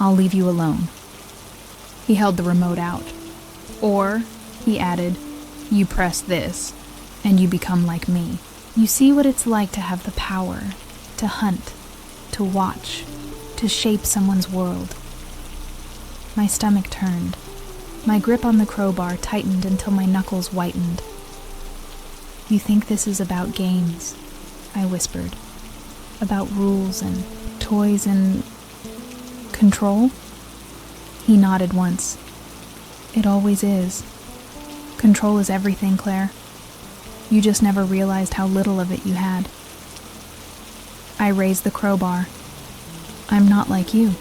I'll leave you alone." He held the remote out. "Or," he added, "you press this, and you become like me. You see what it's like to have the power, to hunt, to watch, to shape someone's world." My stomach turned. My grip on the crowbar tightened until my knuckles whitened. "You think this is about games?" I whispered. "About rules and toys and control?" He nodded once. "It always is. Control is everything, Claire. You just never realized how little of it you had." I raised the crowbar. "I'm not like you."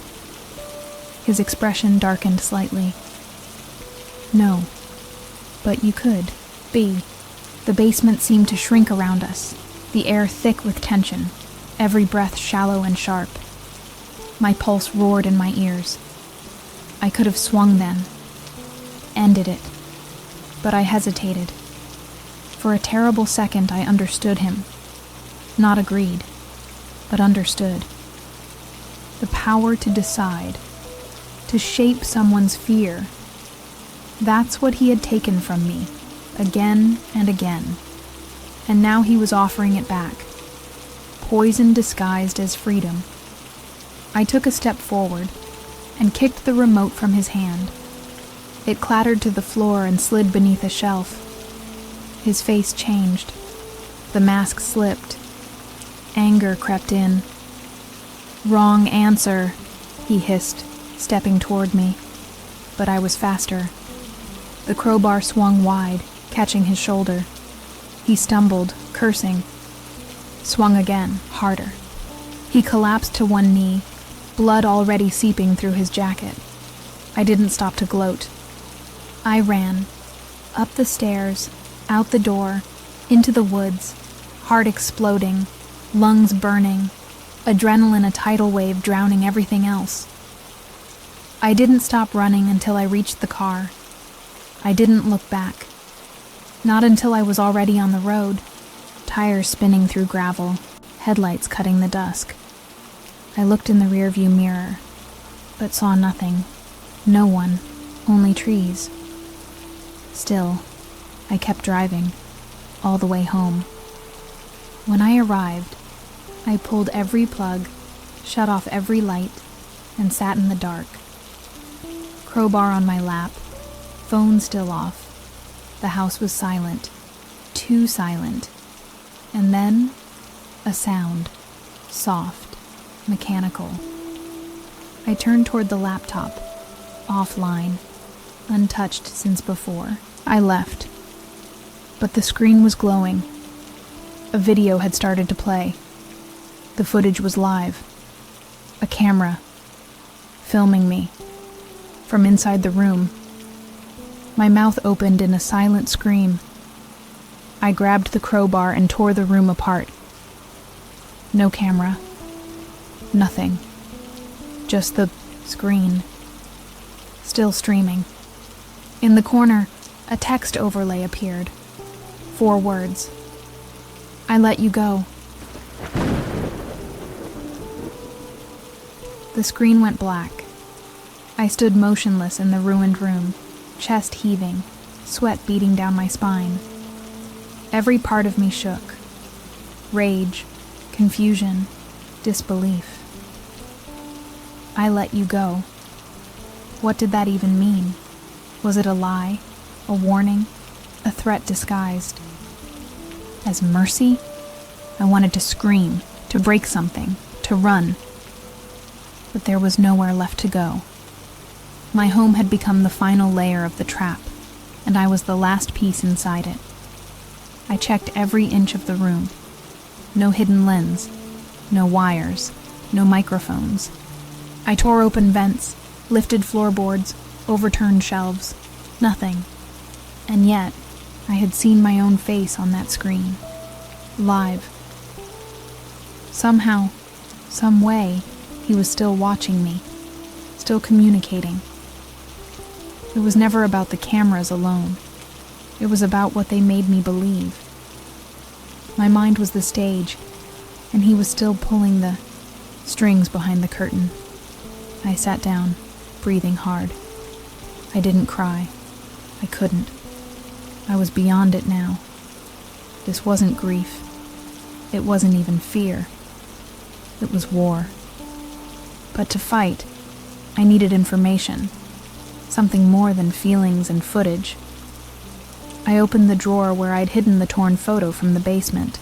His expression darkened slightly. "No, but you could be." The basement seemed to shrink around us, the air thick with tension, every breath shallow and sharp. My pulse roared in my ears. I could have swung then, ended it, but I hesitated. For a terrible second I understood him. Not agreed, but understood. The power to decide, to shape someone's fear. That's what he had taken from me, again and again. And now he was offering it back. Poison disguised as freedom. I took a step forward and kicked the remote from his hand. It clattered to the floor and slid beneath a shelf. His face changed. The mask slipped. Anger crept in. "Wrong answer," he hissed, stepping toward me. But I was faster. The crowbar swung wide, catching his shoulder. He stumbled, cursing. Swung again, harder. He collapsed to one knee, blood already seeping through his jacket. I didn't stop to gloat. I ran, up the stairs, out the door, into the woods, heart exploding, lungs burning, adrenaline a tidal wave drowning everything else. I didn't stop running until I reached the car. I didn't look back. Not until I was already on the road, tires spinning through gravel, headlights cutting the dusk. I looked in the rearview mirror, but saw nothing. No one, only trees. Still, I kept driving, all the way home. When I arrived, I pulled every plug, shut off every light, and sat in the dark. Crowbar on my lap, phone still off. The house was silent, too silent. And then, a sound, soft, mechanical. I turned toward the laptop, offline, untouched since before. I left, but the screen was glowing. A video had started to play. The footage was live. A camera, filming me, from inside the room. My mouth opened in a silent scream. I grabbed the crowbar and tore the room apart. No camera. Nothing. just the screen, still streaming. In the corner, a text overlay appeared. 4 words. I let you go. The screen went black. I stood motionless in the ruined room, chest heaving, sweat beating down my spine. Every part of me shook. Rage, confusion, disbelief. I let you go. What did that even mean? Was it a lie? A warning? A threat disguised? As mercy? I wanted to scream, to break something, to run. But there was nowhere left to go. My home had become the final layer of the trap, and I was the last piece inside it. I checked every inch of the room. No hidden lens, no wires, no microphones. I tore open vents, lifted floorboards, overturned shelves. Nothing. And yet, I had seen my own face on that screen. Live. Somehow, some way, he was still watching me, still communicating. It was never about the cameras alone. It was about what they made me believe. My mind was the stage, and he was still pulling the strings behind the curtain. I sat down, breathing hard. I didn't cry. I couldn't. I was beyond it now. This wasn't grief. It wasn't even fear. It was war. But to fight, I needed information. Something more than feelings and footage. I opened the drawer where I'd hidden the torn photo from the basement,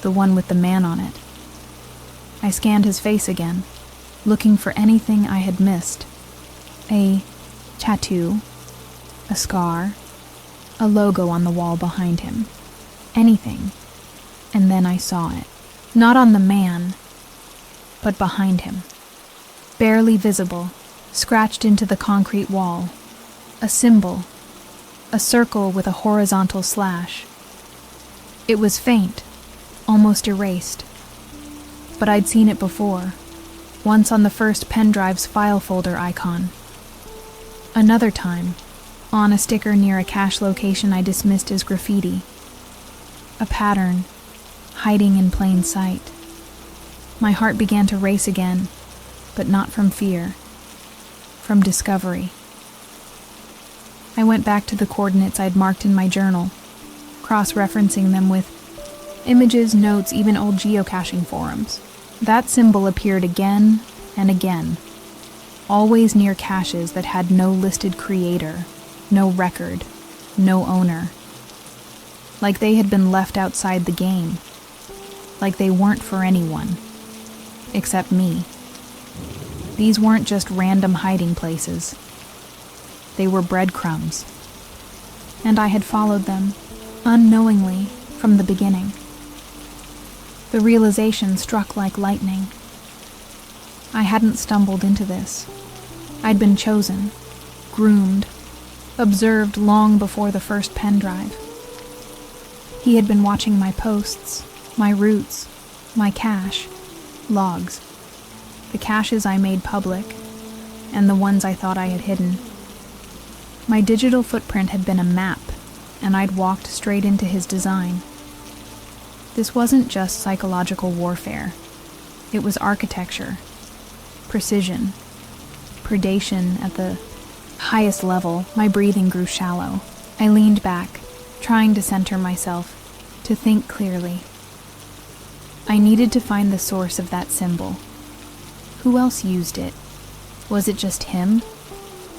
the one with the man on it. I scanned his face again, looking for anything I had missed. A tattoo, a scar, a logo on the wall behind him. Anything. And then I saw it. Not on the man, but behind him. Barely visible, scratched into the concrete wall. A symbol. A circle with a horizontal slash. It was faint, almost erased. But I'd seen it before, once on the first pen drive's file folder icon. Another time, on a sticker near a cache location I dismissed as graffiti. A pattern, hiding in plain sight. My heart began to race again, but not from fear, from discovery. I went back to the coordinates I'd marked in my journal, cross-referencing them with images, notes, even old geocaching forums. That symbol appeared again and again, always near caches that had no listed creator, no record, no owner. Like they had been left outside the game. Like they weren't for anyone, except me. These weren't just random hiding places. They were breadcrumbs. And I had followed them, unknowingly, from the beginning. The realization struck like lightning. I hadn't stumbled into this. I'd been chosen, groomed, observed long before the first pen drive. He had been watching my posts, my routes, my cache, logs, the caches I made public, and the ones I thought I had hidden. My digital footprint had been a map, and I'd walked straight into his design. This wasn't just psychological warfare. It was architecture, precision, predation at the highest level. My breathing grew shallow. I leaned back, trying to center myself, to think clearly. I needed to find the source of that symbol. Who else used it? Was it just him?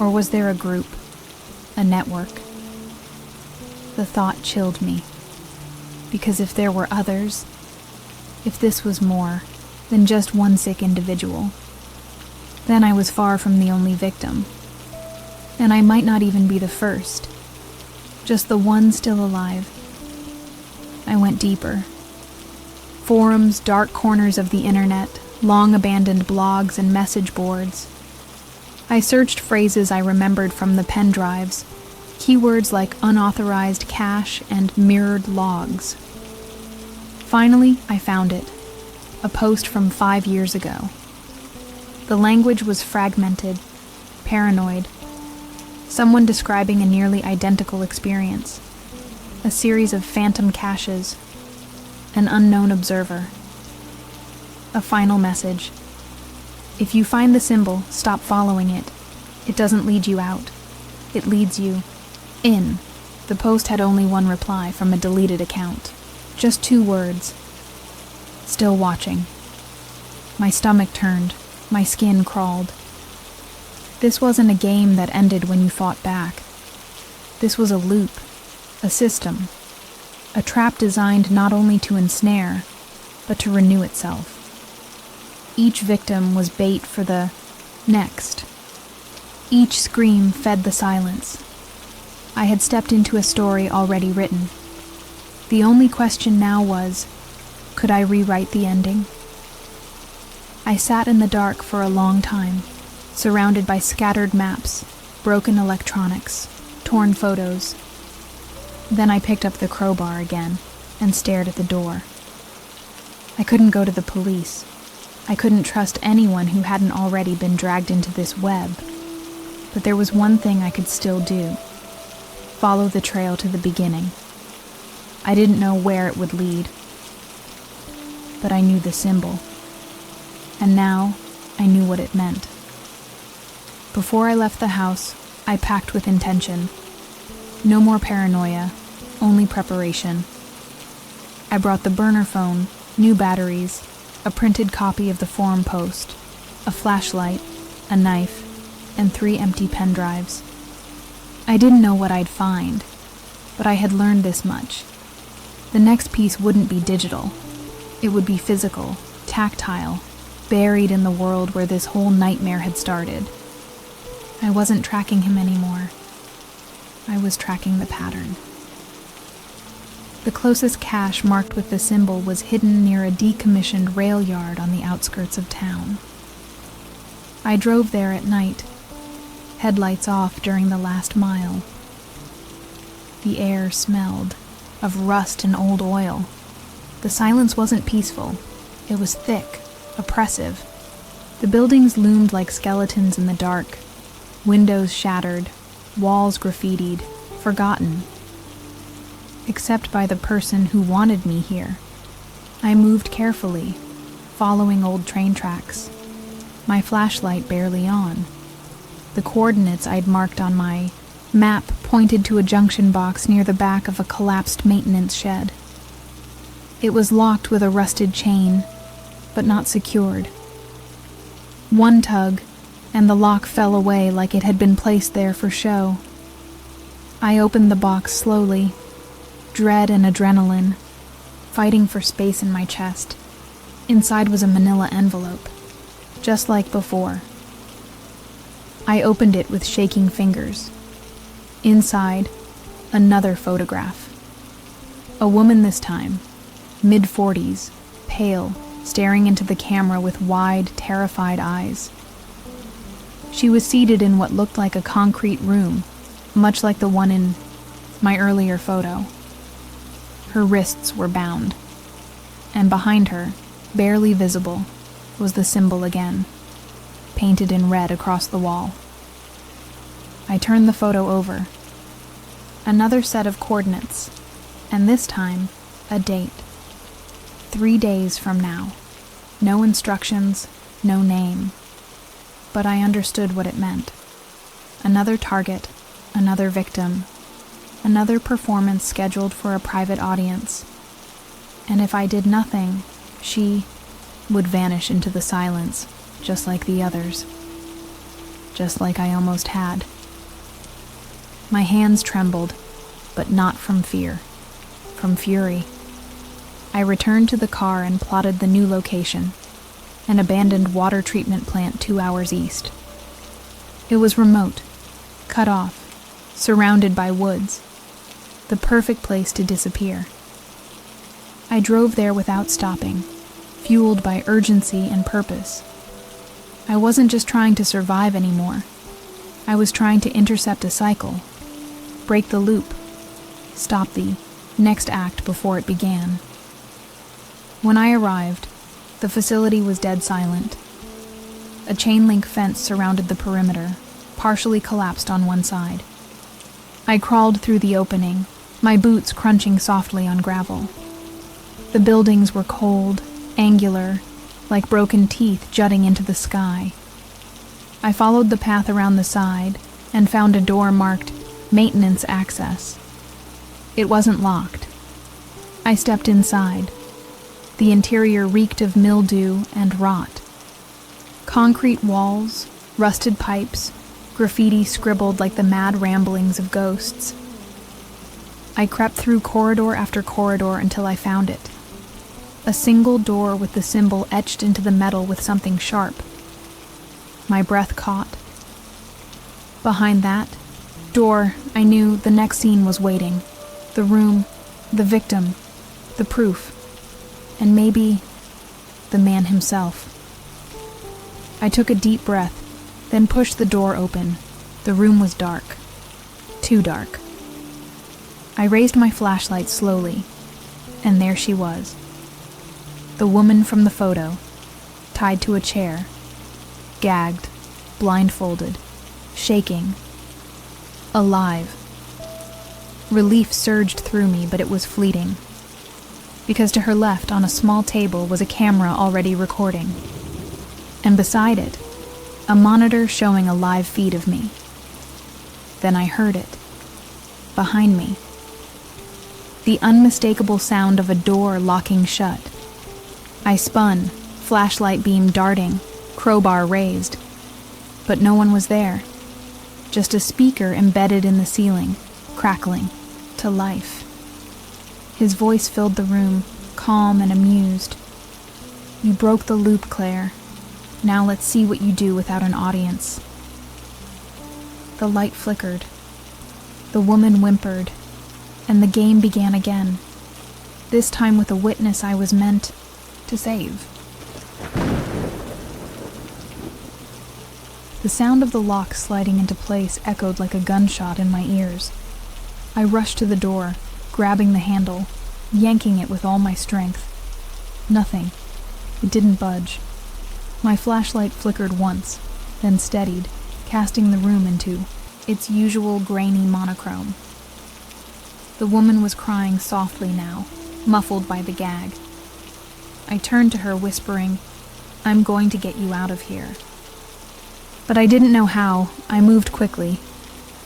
Or was there a group? A network? The thought chilled me. Because if there were others, if this was more than just one sick individual, then I was far from the only victim. And I might not even be the first. Just the one still alive. I went deeper. Forums, dark corners of the internet, long-abandoned blogs and message boards. I searched phrases I remembered from the pen drives, keywords like unauthorized cache and mirrored logs. Finally, I found it. A post from 5 years ago. The language was fragmented, paranoid. Someone describing a nearly identical experience. A series of phantom caches. An unknown observer. A final message. If you find the symbol, stop following it. It doesn't lead you out. It leads you in. The post had only one reply from a deleted account. Just 2 words. Still watching. My stomach turned. My skin crawled. This wasn't a game that ended when you fought back. This was a loop, a system, a trap designed not only to ensnare, but to renew itself. Each victim was bait for the next. Each scream fed the silence. I had stepped into a story already written. The only question now was, could I rewrite the ending? I sat in the dark for a long time, surrounded by scattered maps, broken electronics, torn photos. Then I picked up the crowbar again and stared at the door. I couldn't go to the police. I couldn't trust anyone who hadn't already been dragged into this web. But there was one thing I could still do. Follow the trail to the beginning. I didn't know where it would lead, but I knew the symbol. And now I knew what it meant. Before I left the house, I packed with intention. No more paranoia, only preparation. I brought the burner phone, new batteries, a printed copy of the forum post, a flashlight, a knife, and 3 empty pen drives. I didn't know what I'd find, but I had learned this much. The next piece wouldn't be digital. It would be physical, tactile, buried in the world where this whole nightmare had started. I wasn't tracking him anymore. I was tracking the pattern. The closest cache marked with the symbol was hidden near a decommissioned rail yard on the outskirts of town. I drove there at night, headlights off during the last mile. The air smelled of rust and old oil. The silence wasn't peaceful. It was thick, oppressive. The buildings loomed like skeletons in the dark, windows shattered, walls graffitied, forgotten. Except by the person who wanted me here. I moved carefully, following old train tracks, my flashlight barely on. The coordinates I'd marked on my map pointed to a junction box near the back of a collapsed maintenance shed. It was locked with a rusted chain, but not secured. One tug, and the lock fell away like it had been placed there for show. I opened the box slowly, dread and adrenaline, fighting for space in my chest. Inside was a manila envelope, just like before. I opened it with shaking fingers. Inside, another photograph. A woman this time, mid-40s, pale, staring into the camera with wide, terrified eyes. She was seated in what looked like a concrete room, much like the one in my earlier photo. Her wrists were bound, and behind her, barely visible, was the symbol again, painted in red across the wall. I turned the photo over. Another set of coordinates, and this time, a date. 3 days from now. No instructions, no name. But I understood what it meant. Another target, another victim, another performance scheduled for a private audience. And if I did nothing, she would vanish into the silence, just like the others. Just like I almost had. My hands trembled, but not from fear, from fury. I returned to the car and plotted the new location, an abandoned water treatment plant 2 hours east. It was remote, cut off, surrounded by woods, the perfect place to disappear. I drove there without stopping, fueled by urgency and purpose. I wasn't just trying to survive anymore. I was trying to intercept a cycle, break the loop, stop the next act before it began. When I arrived, the facility was dead silent. A chain-link fence surrounded the perimeter, partially collapsed on one side. I crawled through the opening, my boots crunching softly on gravel. The buildings were cold, angular, like broken teeth jutting into the sky. I followed the path around the side and found a door marked Maintenance Access. It wasn't locked. I stepped inside. The interior reeked of mildew and rot. Concrete walls, rusted pipes, graffiti scribbled like the mad ramblings of ghosts. I crept through corridor after corridor until I found it. A single door with the symbol etched into the metal with something sharp. My breath caught. Behind that door, I knew the next scene was waiting. The room, the victim, the proof, and maybe the man himself. I took a deep breath, then pushed the door open. The room was dark. Too dark. I raised my flashlight slowly, and there she was. The woman from the photo, tied to a chair, gagged, blindfolded, shaking, alive. Relief surged through me, but it was fleeting, because to her left on a small table was a camera already recording, and beside it, a monitor showing a live feed of me. Then I heard it, behind me. The unmistakable sound of a door locking shut. I spun, flashlight beam darting, crowbar raised. But no one was there. Just a speaker embedded in the ceiling, crackling, to life. His voice filled the room, calm and amused. "You broke the loop, Claire. Now let's see what you do without an audience." The light flickered. The woman whimpered, and the game began again, this time with a witness I was meant to save. The sound of the lock sliding into place echoed like a gunshot in my ears. I rushed to the door, grabbing the handle, yanking it with all my strength. Nothing. It didn't budge. My flashlight flickered once, then steadied, casting the room into its usual grainy monochrome. The woman was crying softly now, muffled by the gag. I turned to her, whispering, "I'm going to get you out of here." But I didn't know how. I moved quickly,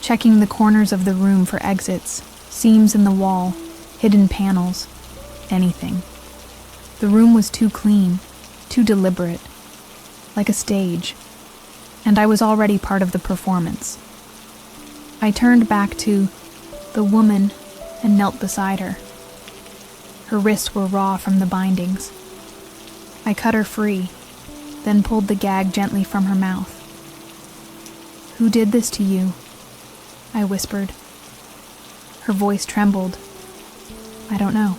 checking the corners of the room for exits, seams in the wall, hidden panels, anything. The room was too clean, too deliberate, like a stage, and I was already part of the performance. I turned back to the woman and knelt beside her. Her wrists were raw from the bindings. I cut her free, then pulled the gag gently from her mouth. "Who did this to you?" I whispered. Her voice trembled. "I don't know.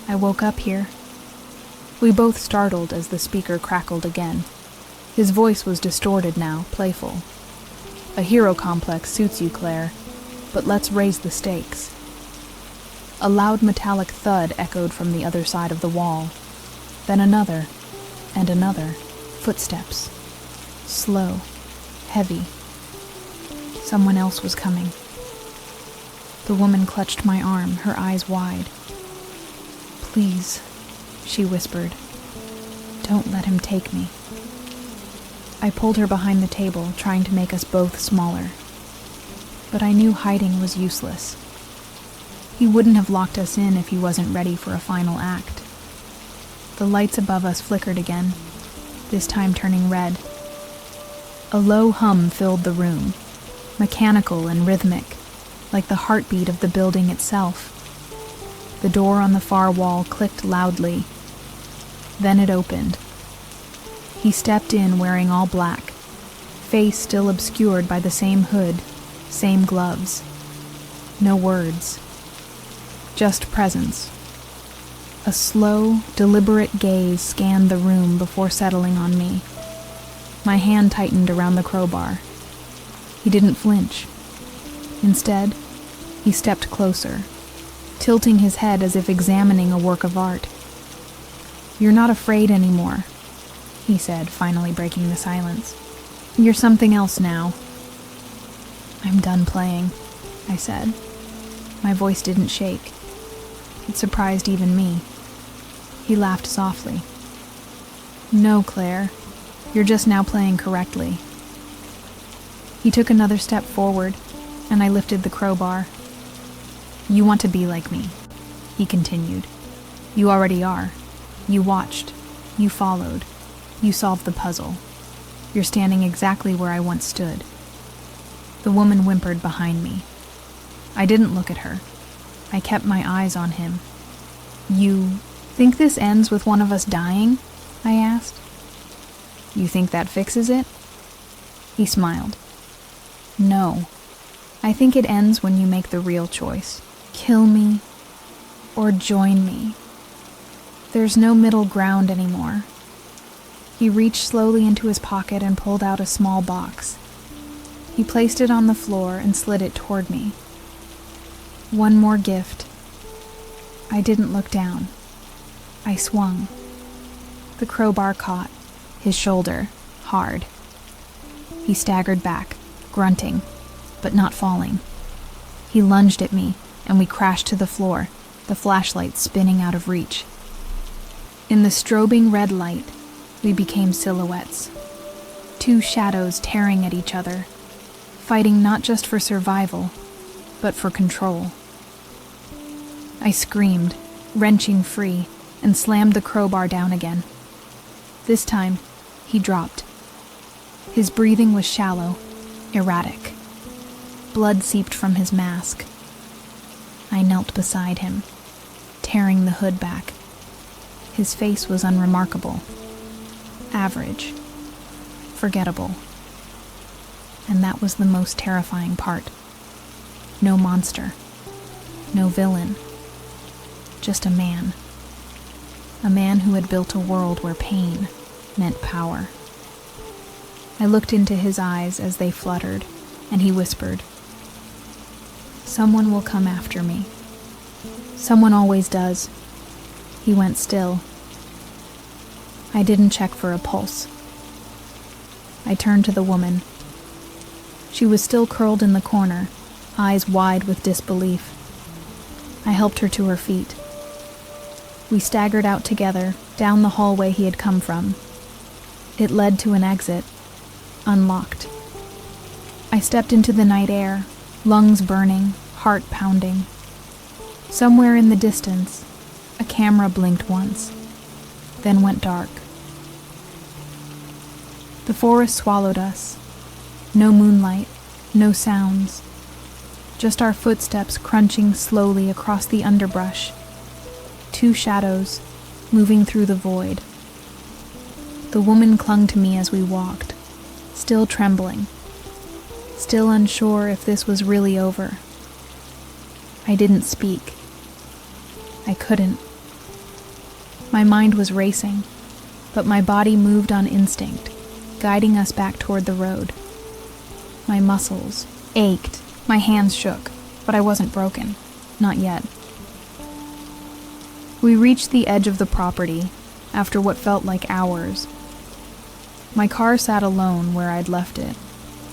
I woke up here." We both startled as the speaker crackled again. His voice was distorted now, playful. "A hero complex suits you, Claire, but let's raise the stakes." A loud metallic thud echoed from the other side of the wall. Then another, and another. Footsteps. Slow, heavy. Someone else was coming. The woman clutched my arm, her eyes wide. "Please," she whispered, "don't let him take me." I pulled her behind the table, trying to make us both smaller. But I knew hiding was useless. He wouldn't have locked us in if he wasn't ready for a final act. The lights above us flickered again, this time turning red. A low hum filled the room, mechanical and rhythmic, like the heartbeat of the building itself. The door on the far wall clicked loudly. Then it opened. He stepped in wearing all black, face still obscured by the same hood, same gloves. No words. Just presence. A slow, deliberate gaze scanned the room before settling on me. My hand tightened around the crowbar. He didn't flinch. Instead, he stepped closer, tilting his head as if examining a work of art. "You're not afraid anymore," he said, finally breaking the silence. "You're something else now." "I'm done playing," I said. My voice didn't shake. It surprised even me. He laughed softly. "No, Claire. You're just now playing correctly." He took another step forward, and I lifted the crowbar. "You want to be like me," he continued. "You already are. You watched. You followed. You solved the puzzle. You're standing exactly where I once stood." The woman whimpered behind me. I didn't look at her. I kept my eyes on him. "You think this ends with one of us dying?" I asked. "You think that fixes it?" He smiled. "No. I think it ends when you make the real choice. Kill me or join me. There's no middle ground anymore." He reached slowly into his pocket and pulled out a small box. He placed it on the floor and slid it toward me. "One more gift." I didn't look down. I swung. The crowbar caught his shoulder, hard. He staggered back, grunting, but not falling. He lunged at me, and we crashed to the floor, the flashlight spinning out of reach. In the strobing red light, we became silhouettes. Two shadows tearing at each other, fighting not just for survival, but for control. I screamed, wrenching free, and slammed the crowbar down again. This time, he dropped. His breathing was shallow, erratic. Blood seeped from his mask. I knelt beside him, tearing the hood back. His face was unremarkable, average, forgettable. And that was the most terrifying part. No monster, no villain, just a man. A man who had built a world where pain meant power. I looked into his eyes as they fluttered, and he whispered, "Someone will come after me. Someone always does." He went still. I didn't check for a pulse. I turned to the woman. She was still curled in the corner, eyes wide with disbelief. I helped her to her feet. We staggered out together, down the hallway he had come from. It led to an exit, unlocked. I stepped into the night air, lungs burning, heart pounding. Somewhere in the distance, a camera blinked once, then went dark. The forest swallowed us. No moonlight, no sounds. Just our footsteps crunching slowly across the underbrush. Two shadows, moving through the void. The woman clung to me as we walked, still trembling, still unsure if this was really over. I didn't speak. I couldn't. My mind was racing, but my body moved on instinct, guiding us back toward the road. My muscles ached, my hands shook, but I wasn't broken. Not yet. We reached the edge of the property, after what felt like hours. My car sat alone where I'd left it,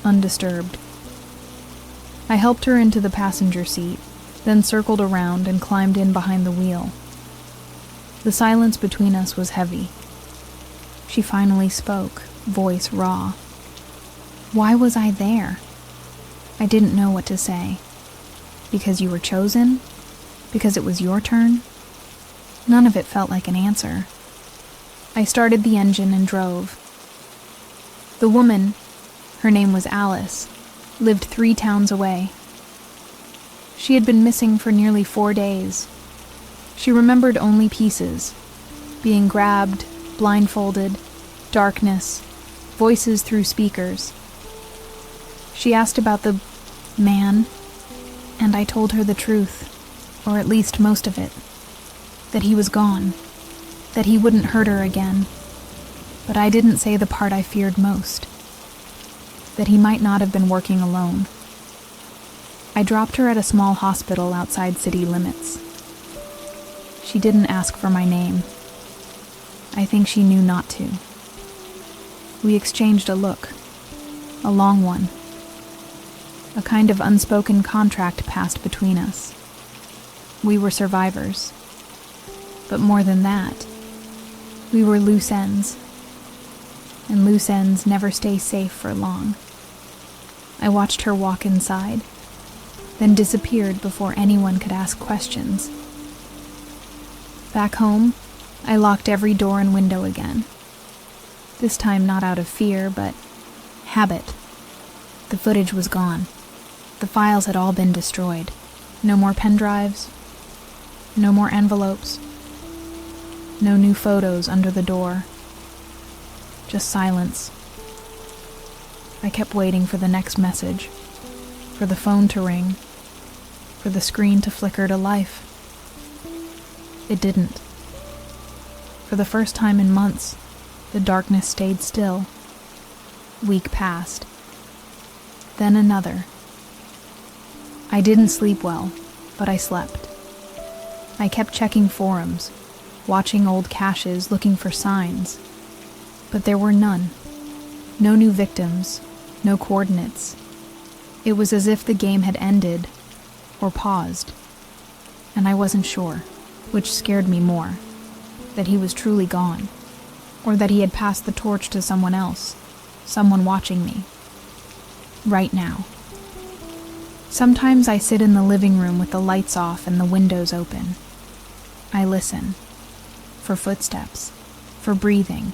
undisturbed. I helped her into the passenger seat, then circled around and climbed in behind the wheel. The silence between us was heavy. She finally spoke, voice raw. Why was I there? I didn't know what to say. Because you were chosen? Because it was your turn? None of it felt like an answer. I started the engine and drove. The woman, her name was Alice, lived 3 towns away. She had been missing for nearly 4 days. She remembered only pieces, being grabbed, blindfolded, darkness, voices through speakers. She asked about the man, and I told her the truth, or at least most of it. That he was gone, that he wouldn't hurt her again. But I didn't say the part I feared most, that he might not have been working alone. I dropped her at a small hospital outside city limits. She didn't ask for my name. I think she knew not to. We exchanged a look, a long one. A kind of unspoken contract passed between us. We were survivors. But more than that, we were loose ends. And loose ends never stay safe for long. I watched her walk inside, then disappeared before anyone could ask questions. Back home, I locked every door and window again. This time not out of fear, but habit. The footage was gone. The files had all been destroyed. No more pen drives. No more envelopes. No new photos under the door. Just silence. I kept waiting for the next message, for the phone to ring, for the screen to flicker to life. It didn't. For the first time in months, the darkness stayed still. Week passed. Then another. I didn't sleep well, but I slept. I kept checking forums, watching old caches, looking for signs. But there were none. No new victims, no coordinates. It was as if the game had ended, or paused. And I wasn't sure, which scared me more, that he was truly gone, or that he had passed the torch to someone else, someone watching me. Right now. Sometimes I sit in the living room with the lights off and the windows open. I listen. For footsteps. For breathing.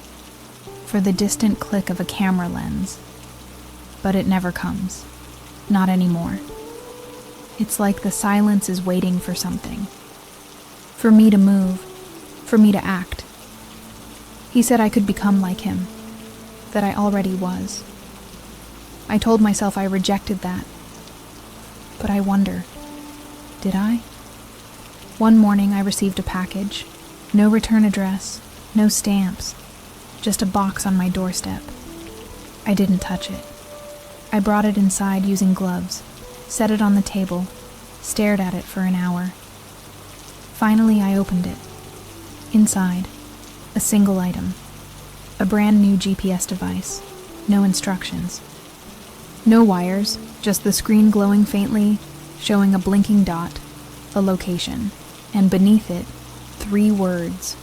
For the distant click of a camera lens. But it never comes. Not anymore. It's like the silence is waiting for something. For me to move. For me to act. He said I could become like him. That I already was. I told myself I rejected that. But I wonder, did I? One morning I received a package. No return address, no stamps, just a box on my doorstep. I didn't touch it. I brought it inside using gloves, set it on the table, stared at it for an hour. Finally I opened it. Inside, a single item. A brand new GPS device. No instructions. No wires, just the screen glowing faintly, showing a blinking dot, a location, and beneath it, 3 words.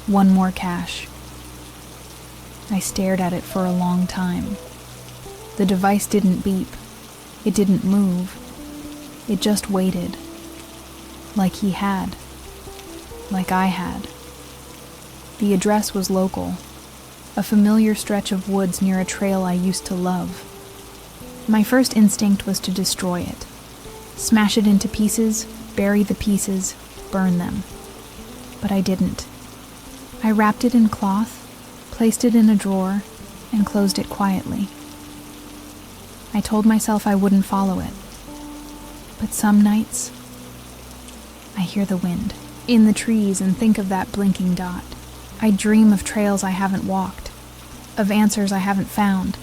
One more cache. I stared at it for a long time. The device didn't beep. It didn't move. It just waited. Like he had. Like I had. The address was local. A familiar stretch of woods near a trail I used to love. My first instinct was to destroy it. Smash it into pieces, bury the pieces, burn them. But I didn't. I wrapped it in cloth, placed it in a drawer, and closed it quietly. I told myself I wouldn't follow it. But some nights, I hear the wind in the trees and think of that blinking dot. I dream of trails I haven't walked, of answers I haven't found.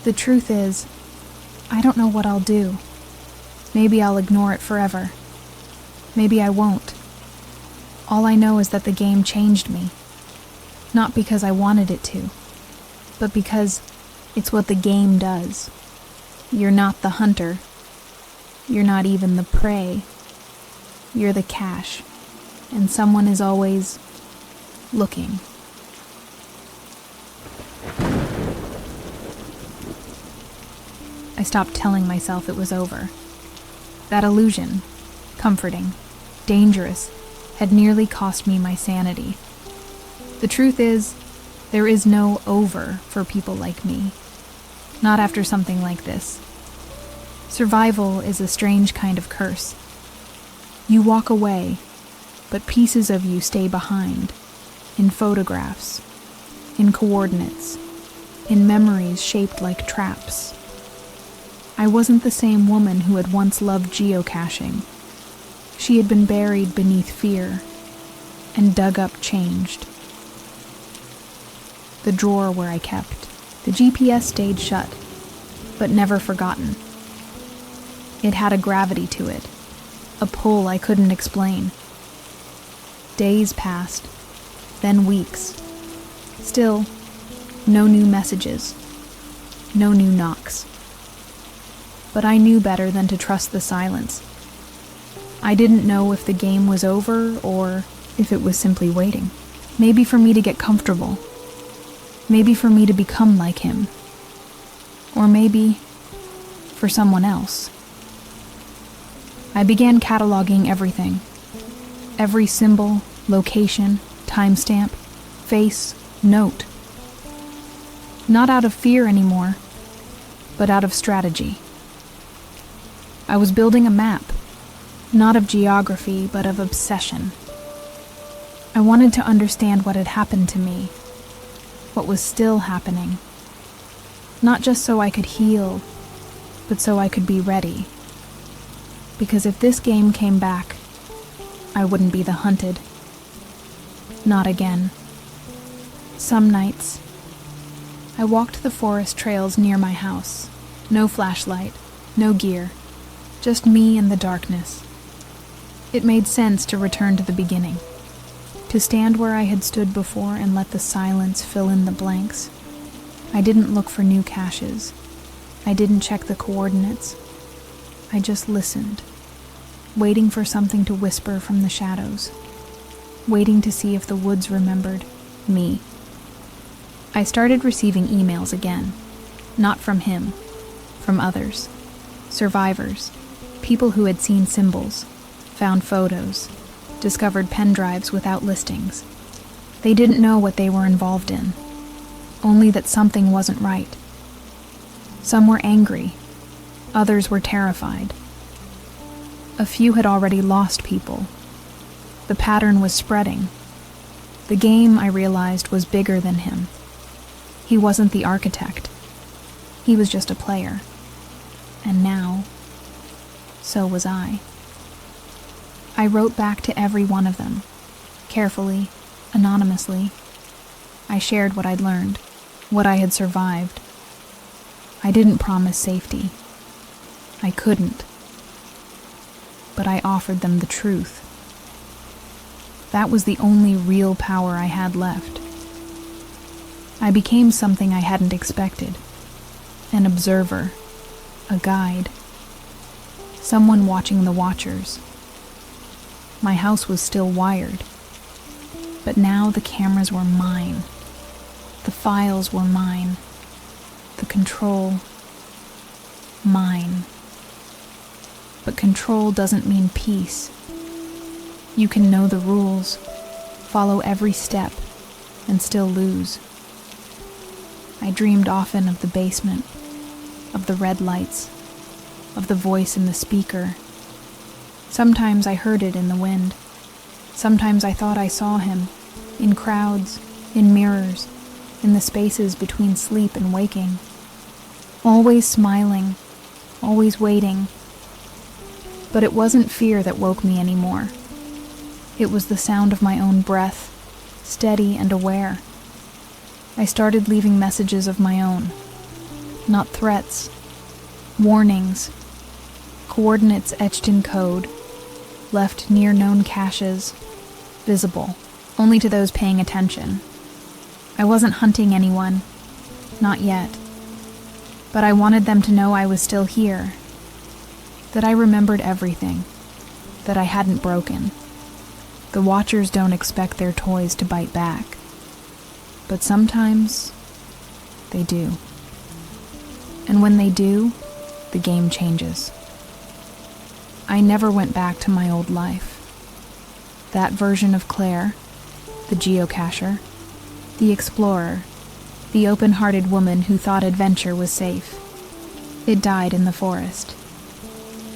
The truth is, I don't know what I'll do. Maybe I'll ignore it forever. Maybe I won't. All I know is that the game changed me. Not because I wanted it to, but because it's what the game does. You're not the hunter. You're not even the prey. You're the cache, and someone is always looking. I stopped telling myself it was over. That illusion, comforting, dangerous, had nearly cost me my sanity. The truth is, there is no over for people like me. Not after something like this. Survival is a strange kind of curse. You walk away, but pieces of you stay behind. In photographs, in coordinates, in memories shaped like traps. I wasn't the same woman who had once loved geocaching. She had been buried beneath fear, and dug up changed. The drawer where I kept. The GPS stayed shut, but never forgotten. It had a gravity to it, a pull I couldn't explain. Days passed, then weeks. Still, No new messages. No new knocks. But I knew better than to trust the silence. I didn't know if the game was over or if it was simply waiting. Maybe for me to get comfortable. Maybe for me to become like him. Or maybe for someone else. I began cataloging everything. Every symbol, location, timestamp, face, note. Not out of fear anymore, but out of strategy. I was building a map, not of geography, but of obsession. I wanted to understand what had happened to me, what was still happening. Not just so I could heal, but so I could be ready. Because if this game came back, I wouldn't be the hunted. Not again. Some nights, I walked the forest trails near my house. No flashlight, no gear, just me and the darkness. It made sense to return to the beginning, to stand where I had stood before and let the silence fill in the blanks. I didn't look for new caches. I didn't check the coordinates. I just listened, waiting for something to whisper from the shadows, waiting to see if the woods remembered me. I started receiving emails again, not from him, from others, survivors, people who had seen symbols, found photos, discovered pen drives without listings. They didn't know what they were involved in, only that something wasn't right. Some were angry, others were terrified. A few had already lost people. The pattern was spreading. The game, I realized, was bigger than him. He wasn't the architect. He was just a player. And now, so was I. I wrote back to every one of them, carefully, anonymously. I shared what I'd learned, what I had survived. I didn't promise safety. I couldn't. But I offered them the truth. That was the only real power I had left. I became something I hadn't expected. An observer, a guide, someone watching the watchers. My house was still wired, but now the cameras were mine. The files were mine. The control, mine. But control doesn't mean peace. You can know the rules, follow every step, and still lose. I dreamed often of the basement, of the red lights, of the voice in the speaker. Sometimes I heard it in the wind. Sometimes I thought I saw him, in crowds, in mirrors, in the spaces between sleep and waking. Always smiling, always waiting. But it wasn't fear that woke me anymore. It was the sound of my own breath, steady and aware. I started leaving messages of my own. Not threats, warnings, coordinates etched in code, left near known caches, visible only to those paying attention. I wasn't hunting anyone, not yet, but I wanted them to know I was still here, that I remembered everything, that I hadn't broken. The watchers don't expect their toys to bite back, but sometimes they do. And when they do, the game changes. I never went back to my old life. That version of Claire, the geocacher, the explorer, the open-hearted woman who thought adventure was safe. It died in the forest,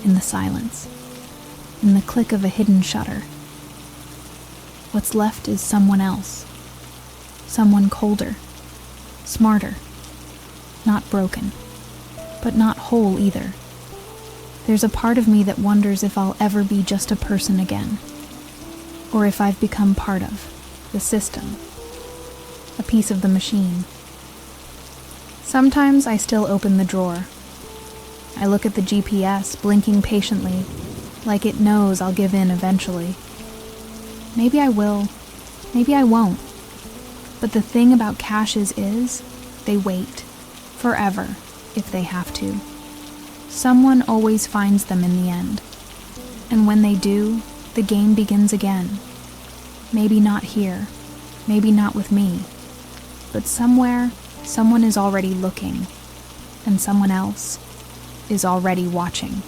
in the silence, in the click of a hidden shutter. What's left is someone else, someone colder, smarter, not broken, but not whole either. There's a part of me that wonders if I'll ever be just a person again, or if I've become part of the system, a piece of the machine. Sometimes I still open the drawer. I look at the GPS, blinking patiently, like it knows I'll give in eventually. Maybe I will, maybe I won't. But the thing about caches is, They wait, forever, if they have to. Someone always finds them in the end. And when they do, the game begins again. Maybe not here, maybe not with me, but somewhere, someone is already looking, and someone else is already watching.